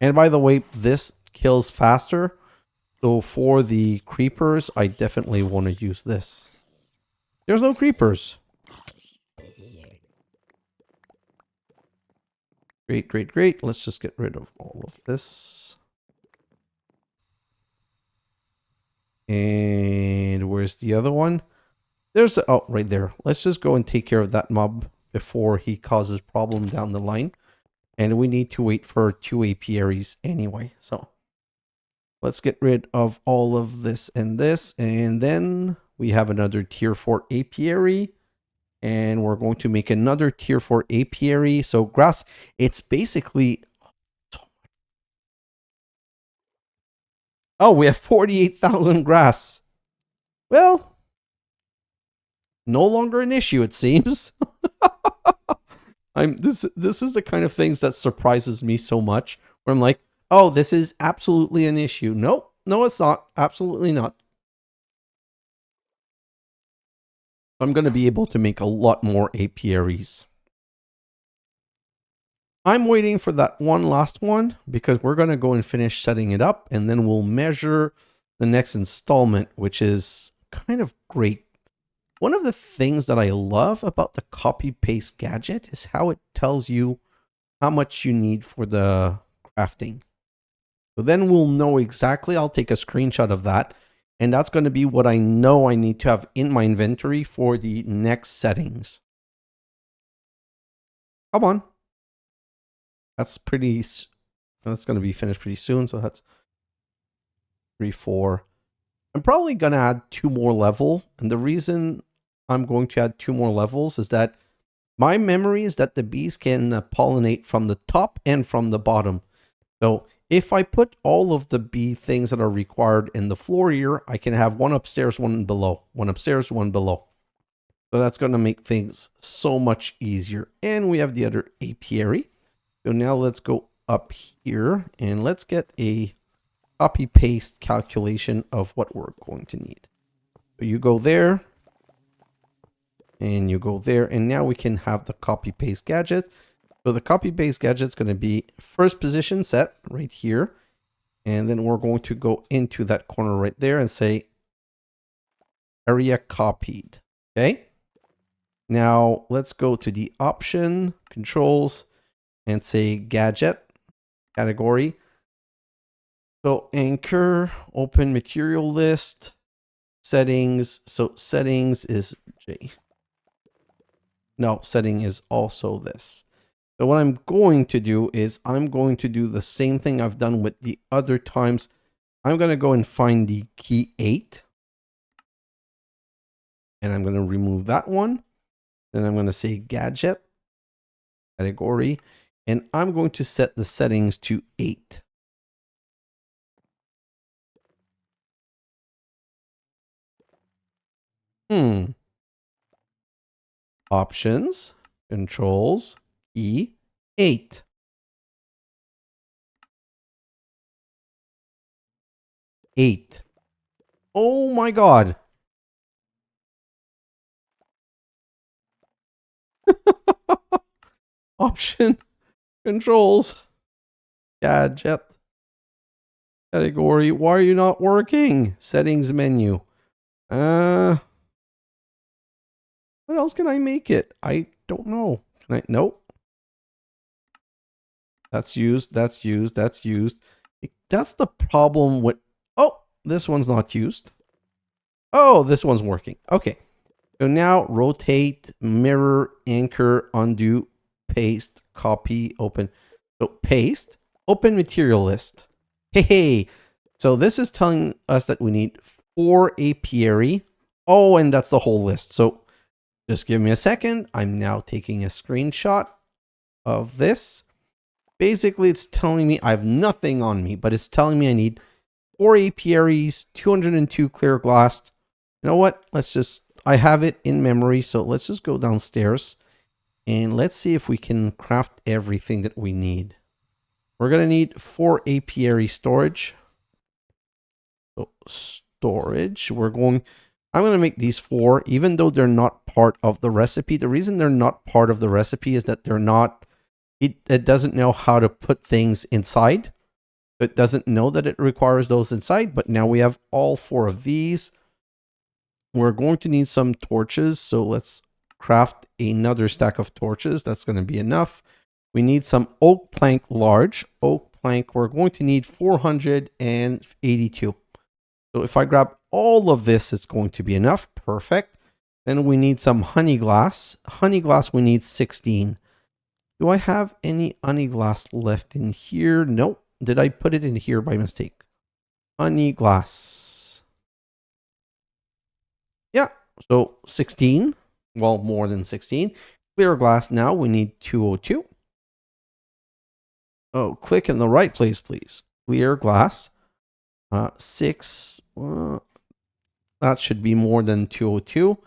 And by the way, this kills faster. So for the creepers, I definitely want to use this. There's no creepers. Great, great, great. Let's just get rid of all of this. And where's the other one? There's, oh, right there. Let's just go and take care of that mob before he causes problem down the line. And we need to wait for 2 apiaries anyway. So let's get rid of all of this and this. And then we have another tier 4 apiary. And we're going to make another tier for apiary. So grass, it's basically... Oh, we have 48,000 grass. Well, no longer an issue, it seems. This is the kind of things that surprises me so much, where I'm like, oh, this is absolutely an issue. Nope, no, it's not. Absolutely not. I'm going to be able to make a lot more apiaries. I'm waiting for that one last one because we're going to go and finish setting it up, and then we'll measure the next installment, which is kind of great. One of the things that I love about the Copy Paste Gadget is how it tells you how much you need for the crafting. So then we'll know exactly. I'll take a screenshot of that, and that's going to be what I know I need to have in my inventory for the next settings. Come on. That's pretty, that's going to be finished pretty soon. So that's 3, 4. I'm probably going to add 2 more level. And the reason I'm going to add 2 more levels is that my memory is that the bees can pollinate from the top and from the bottom. So if I put all of the bee things that are required in the floor here, I can have one upstairs, one below, one upstairs, one below. So that's going to make things so much easier. And we have the other apiary. So now let's go up here and let's get a copy paste calculation of what we're going to need. So you go there and you go there, and now we can have the copy paste gadget. So the copy paste gadget is going to be first position set right here. And then we're going to go into that corner right there and say area copied. Okay. Now let's go to the option controls and say gadget category. So anchor, open material list, settings. So settings is J. No, setting is also this. So what I'm going to do is I'm going to do the same thing I've done with the other times. I'm going to go and find the key 8. And I'm going to remove that one. Then I'm going to say gadget category. And I'm going to set the settings to 8. Options, controls, key 8. 8. Oh my God. Option, controls, gadget, category. Why are you not working? Settings menu. What else can I make it? I don't know. Can I? Nope. That's used. That's used. That's used. That's the problem with... Oh, this one's not used. Oh, this one's working. Okay. So now rotate, mirror, anchor, undo, paste, copy, open. So paste, open material list. Hey. So this is telling us that we need 4 apiary. Oh, and that's the whole list. So just give me a second. I'm now taking a screenshot of this. Basically, it's telling me I have nothing on me, but it's telling me I need 4 apiaries, 202 clear glass. You know what? Let's just, I have it in memory. So let's just go downstairs and let's see if we can craft everything that we need. We're going to need 4 apiary storage. So storage, I'm going to make these 4, even though they're not part of the recipe. The reason they're not part of the recipe is that they're not, it doesn't know how to put things inside. It doesn't know that it requires those inside, but now we have all 4 of these. We're going to need some torches. So let's craft another stack of torches. That's going to be enough. We need some oak plank large. Oak plank, we're going to need 482. So if I grab all of this, it's going to be enough. Perfect. Then we need some honey glass. Honey glass, we need 16. Do I have any honey glass left in here? Nope. Did I put it in here by mistake? Honey glass. Yeah. So 16. Well, more than 16. Clear glass now, we need 202. Oh, click in the right place, please. Clear glass. 6. That should be more than 202.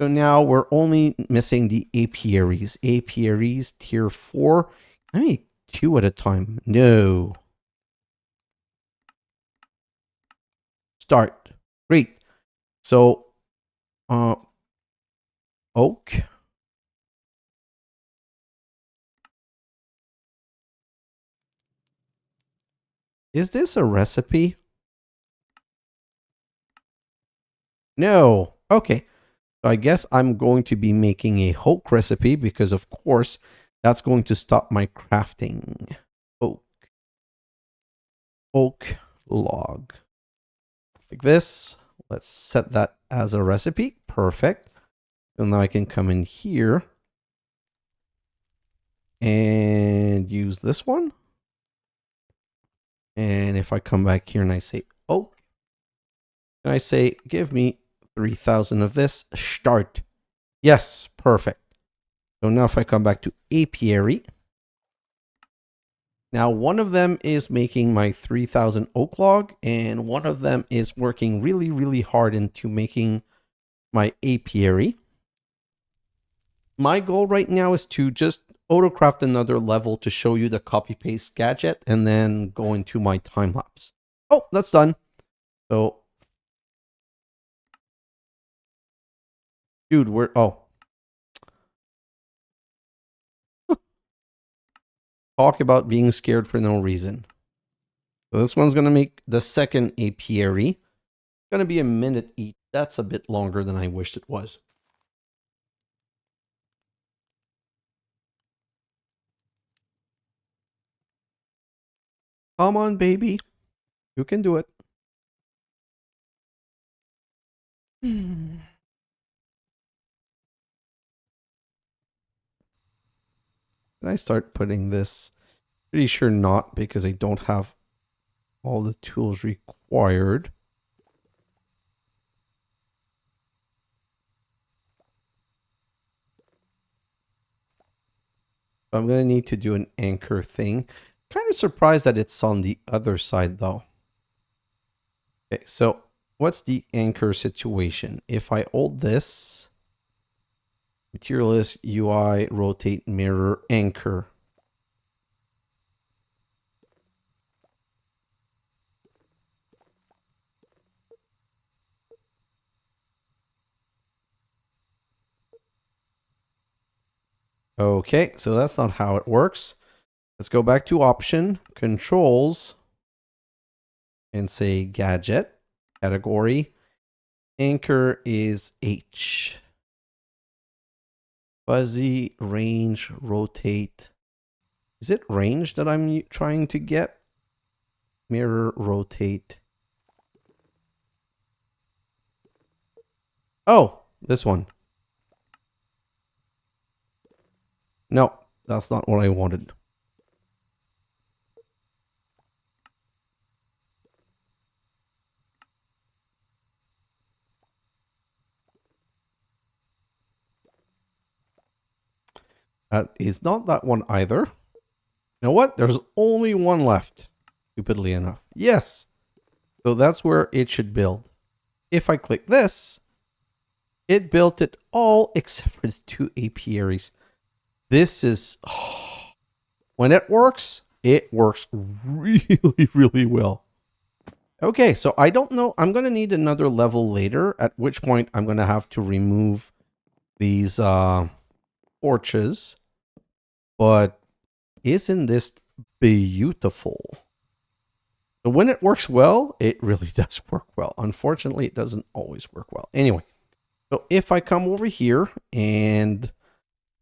So now we're only missing the apiaries. Apiaries tier 4. I need 2 at a time. No. Start. Great. So, oak. Is this a recipe? No. Okay. So I guess I'm going to be making a oak recipe because, of course, that's going to stop my crafting. Oak. Oak log. Like this. Let's set that as a recipe. Perfect. So now I can come in here and use this one. And if I come back here and I say oak, and I say, give me 3,000 of this, start. Yes, perfect. So now if I come back to apiary, now one of them is making my 3,000 oak log, and one of them is working really, really hard into making my apiary. My goal right now is to just autocraft another level to show you the copy paste gadget and then go into my time lapse. Oh, that's done. So, dude, talk about being scared for no reason. So this one's going to make the second apiary. It's going to be a minute each. That's a bit longer than I wished it was. Come on, baby. You can do it. Can I start putting this? Pretty sure not, because I don't have all the tools required. I'm going to need to do an anchor thing. Kind of surprised that it's on the other side, though. Okay, so what's the anchor situation? If I hold this, materialist UI, rotate, mirror, anchor. Okay, so that's not how it works. Let's go back to option, controls, and say gadget, category. Anchor is H. Fuzzy, range, rotate. Is it range that I'm trying to get? Mirror, rotate. Oh, this one. No, that's not what I wanted. That is not that one either. You know what? There's only one left, stupidly enough. Yes. So that's where it should build. If I click this, it built it all except for the 2 apiaries. This is... when it works really, really well. Okay, so I don't know. I'm going to need another level later, at which point I'm going to have to remove these torches. But isn't this beautiful? So when it works well, it really does work well. Unfortunately, it doesn't always work well. Anyway, so if I come over here and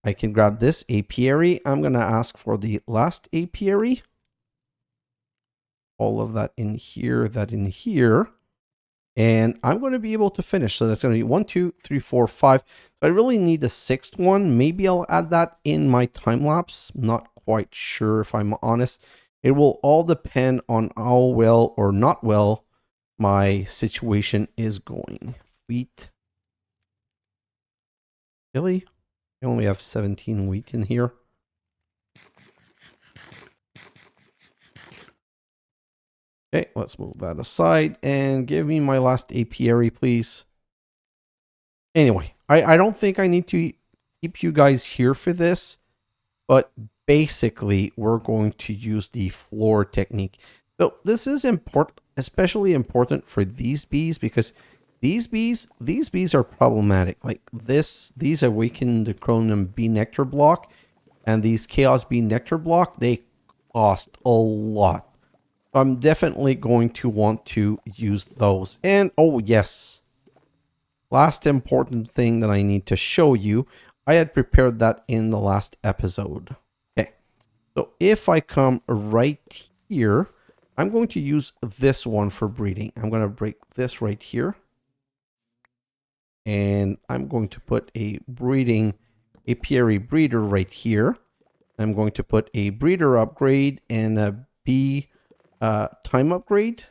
I can grab this apiary, I'm going to ask for the last apiary. All of that in here, that in here. And I'm going to be able to finish. So that's going to be 1, 2, 3, 4, 5. So I really need a 6th one. Maybe I'll add that in my time lapse. Not quite sure, if I'm honest. It will all depend on how well or not well my situation is going. Wheat. Really? I only have 17 wheat in here. Okay, let's move that aside and give me my last apiary, please. Anyway, I don't think I need to keep you guys here for this, but basically we're going to use the floor technique. So this is important, especially important for these bees, because these bees are problematic. Like these awakened chromium bee nectar block and these chaos bee nectar block, they cost a lot. I'm definitely going to want to use those. And oh yes, last important thing that I need to show you, I had prepared that in the last episode. Okay, so if I come right here, I'm going to use this one for breeding. I'm going to break this right here. And I'm going to put a breeding apiary breeder right here. I'm going to put a breeder upgrade and a bee time upgrade.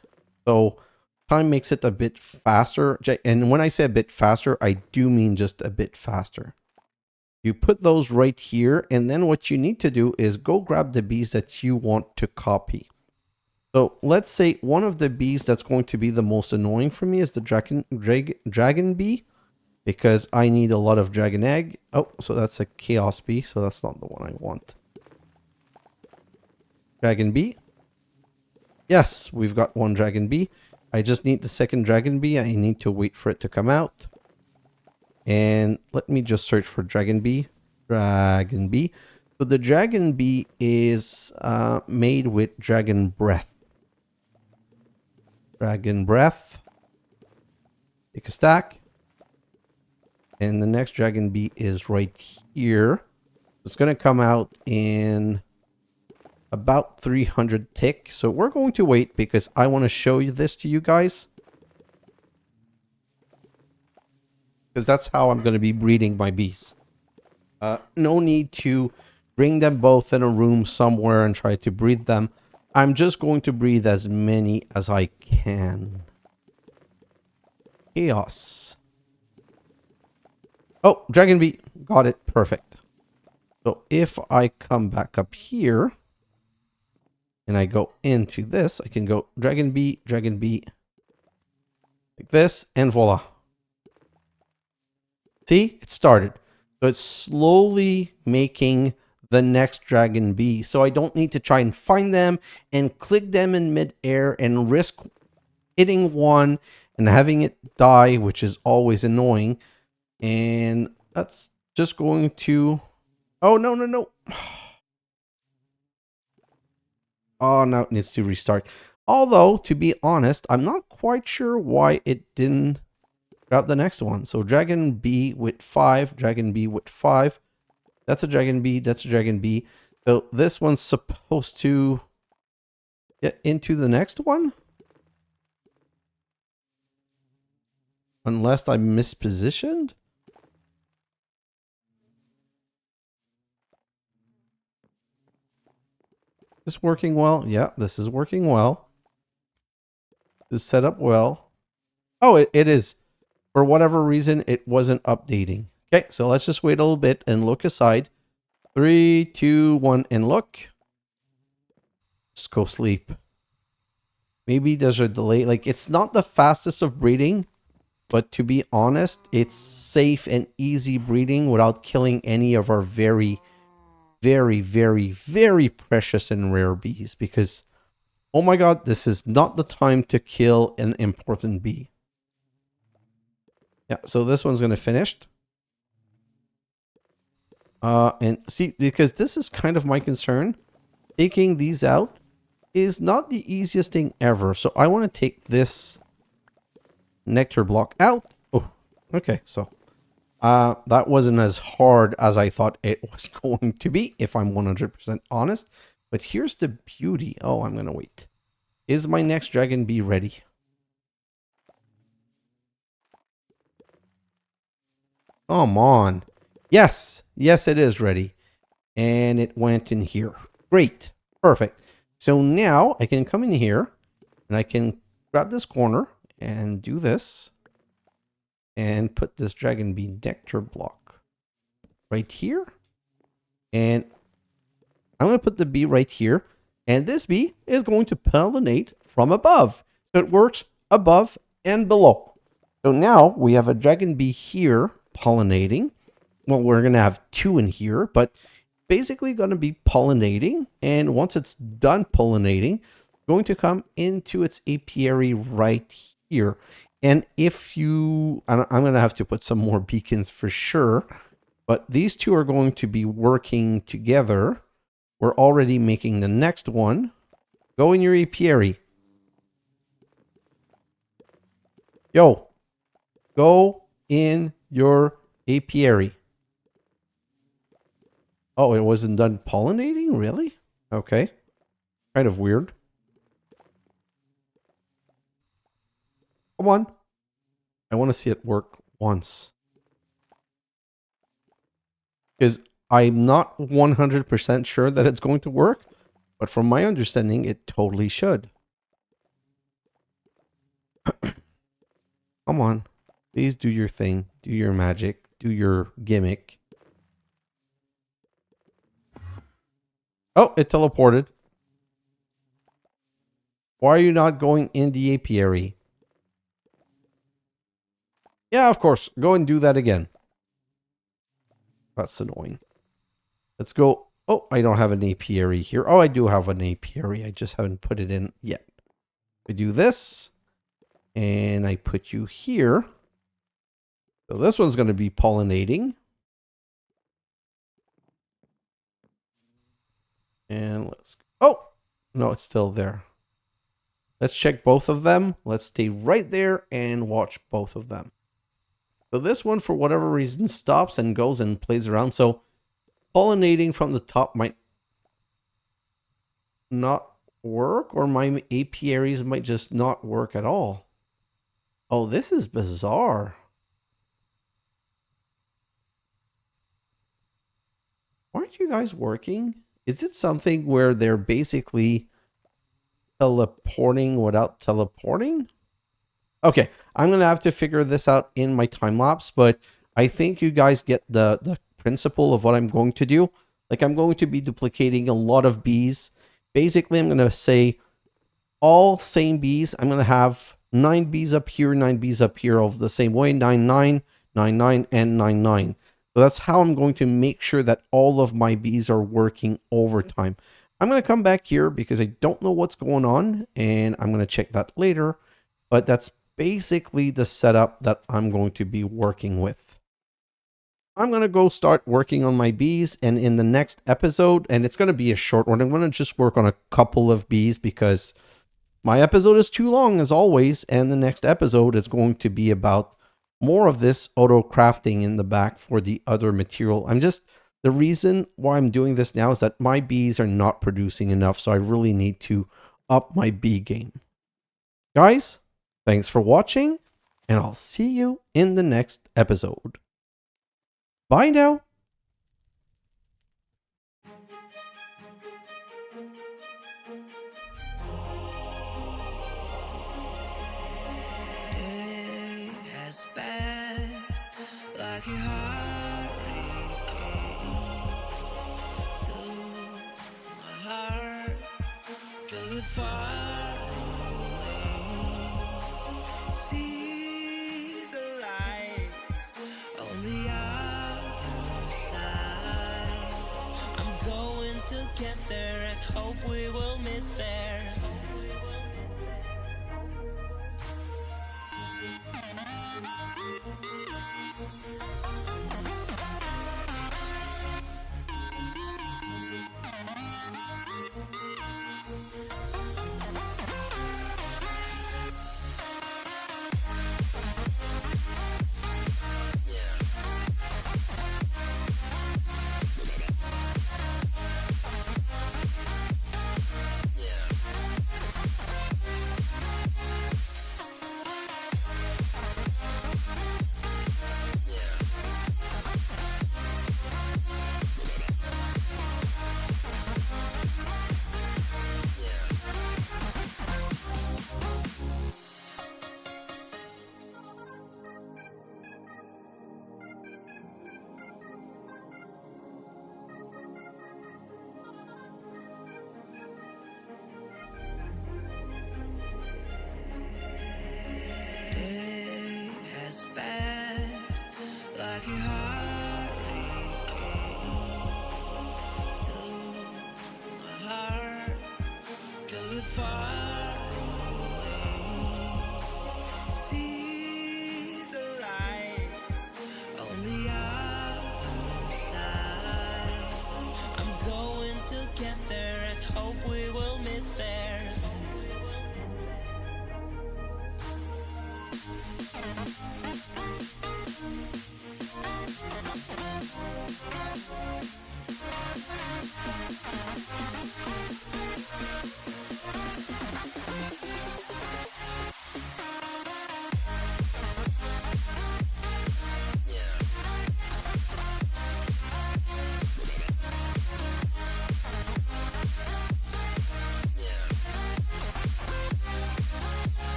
So time makes it a bit faster. And when I say a bit faster, I do mean just a bit faster. You put those right here. And then what you need to do is go grab the bees that you want to copy. So let's say one of the bees that's going to be the most annoying for me is the dragon bee. Because I need a lot of dragon egg. Oh, so that's a chaos bee. So that's not the one I want. Dragon bee. Yes, we've got one dragon bee. I just need the second dragon bee. I need to wait for it to come out. And let me just search for dragon bee. Dragon bee. So the dragon bee is made with dragon breath. Dragon breath. Take a stack. And the next dragon bee is right here. It's going to come out in about 300 tick. So we're going to wait because I want to show you this to you guys. Because that's how I'm going to be breeding my bees. No need to bring them both in a room somewhere and try to breed them. I'm just going to breed as many as I can. Chaos. Oh, dragon bee. Got it. Perfect. So if I come back up here and I go into this, I can go dragon bee, like this, and voila. See, it started. So it's slowly making the next dragon bee. So I don't need to try and find them and click them in midair and risk hitting one and having it die, which is always annoying. And that's just going to... Oh, no, no, no. Oh, now it needs to restart. Although, to be honest, I'm not quite sure why it didn't grab the next one. So dragon bee with 5, dragon bee with 5. That's a dragon bee, that's a dragon bee. So this one's supposed to get into the next one? Unless I'm mispositioned? Is this working well? Yeah, this is working well. This is set up well. Oh, it is. For whatever reason, it wasn't updating. Okay, so let's just wait a little bit and look aside. 3, 2, 1, and look. Just go sleep. Maybe there's a delay. Like, it's not the fastest of breeding, but to be honest, it's safe and easy breeding without killing any of our very, very, very, very precious and rare bees. Because, oh my god, this is not the time to kill an important bee. Yeah, so this one's going to finish. And see, because this is kind of my concern. Taking these out is not the easiest thing ever. So I want to take this nectar block out. Oh, okay. So that wasn't as hard as I thought it was going to be, if I'm 100% honest. But here's the beauty. Oh, I'm going to wait. Is my next dragon bee ready? Come on. Yes. Yes, it is ready. And it went in here. Great. Perfect. So now I can come in here and I can grab this corner and do this and put this dragon bee nectar block right here. And I'm going to put the bee right here. And this bee is going to pollinate from above. So it works above and below. So now we have a dragon bee here pollinating. Well, we're going to have two in here, but basically going to be pollinating. And once it's done pollinating, going to come into its apiary right here. And if you, I'm going to have to put some more beacons for sure, but these two are going to be working together. We're already making the next one. Go in your apiary. Yo, go in your apiary. Oh, it wasn't done pollinating? Really? Okay. Kind of weird. Come on. I want to see it work once. Because I'm not 100% sure that it's going to work, but from my understanding, it totally should. Come on. Please do your thing. Do your magic. Do your gimmick. Oh, it teleported. Why are you not going in the apiary? Yeah, of course. Go and do that again. That's annoying. Let's go. Oh, I don't have an apiary here. Oh, I do have an apiary. I just haven't put it in yet. I do this. And I put you here. So this one's going to be pollinating. And let's... Oh! No, it's still there. Let's check both of them. Let's stay right there and watch both of them. So this one, for whatever reason, stops and goes and plays around. So pollinating from the top might not work, or my apiaries might just not work at all. Oh, this is bizarre. Why aren't you guys working? Is it something where they're basically teleporting without teleporting? Okay, I'm going to have to figure this out in my time lapse, but I think you guys get the principle of what I'm going to do. Like, I'm going to be duplicating a lot of bees. Basically, I'm going to say all same bees. I'm going to have 9 bees up here, 9 bees up here of the same way, 9, 9, 9, 9, and 9, 9. So that's how I'm going to make sure that all of my bees are working overtime. I'm going to come back here because I don't know what's going on, and I'm going to check that later. But that's basically the setup that I'm going to be working with. I'm going to go start working on my bees, and in the next episode, and it's going to be a short one, I'm going to just work on a couple of bees because my episode is too long as always, and the next episode is going to be about more of this auto crafting in the back for the other material. The reason why I'm doing this now is that my bees are not producing enough, so I really need to up my bee game. Guys, thanks for watching, and I'll see you in the next episode. Bye now. Day has passed like a hurricane to my heart, to far away. See the lights on the other side. I'm going to get there and hope we will meet there. Yeah. like a hurricane to my heart, to the far away. See the lights on the other side. I'm going to get there and hope we will meet there.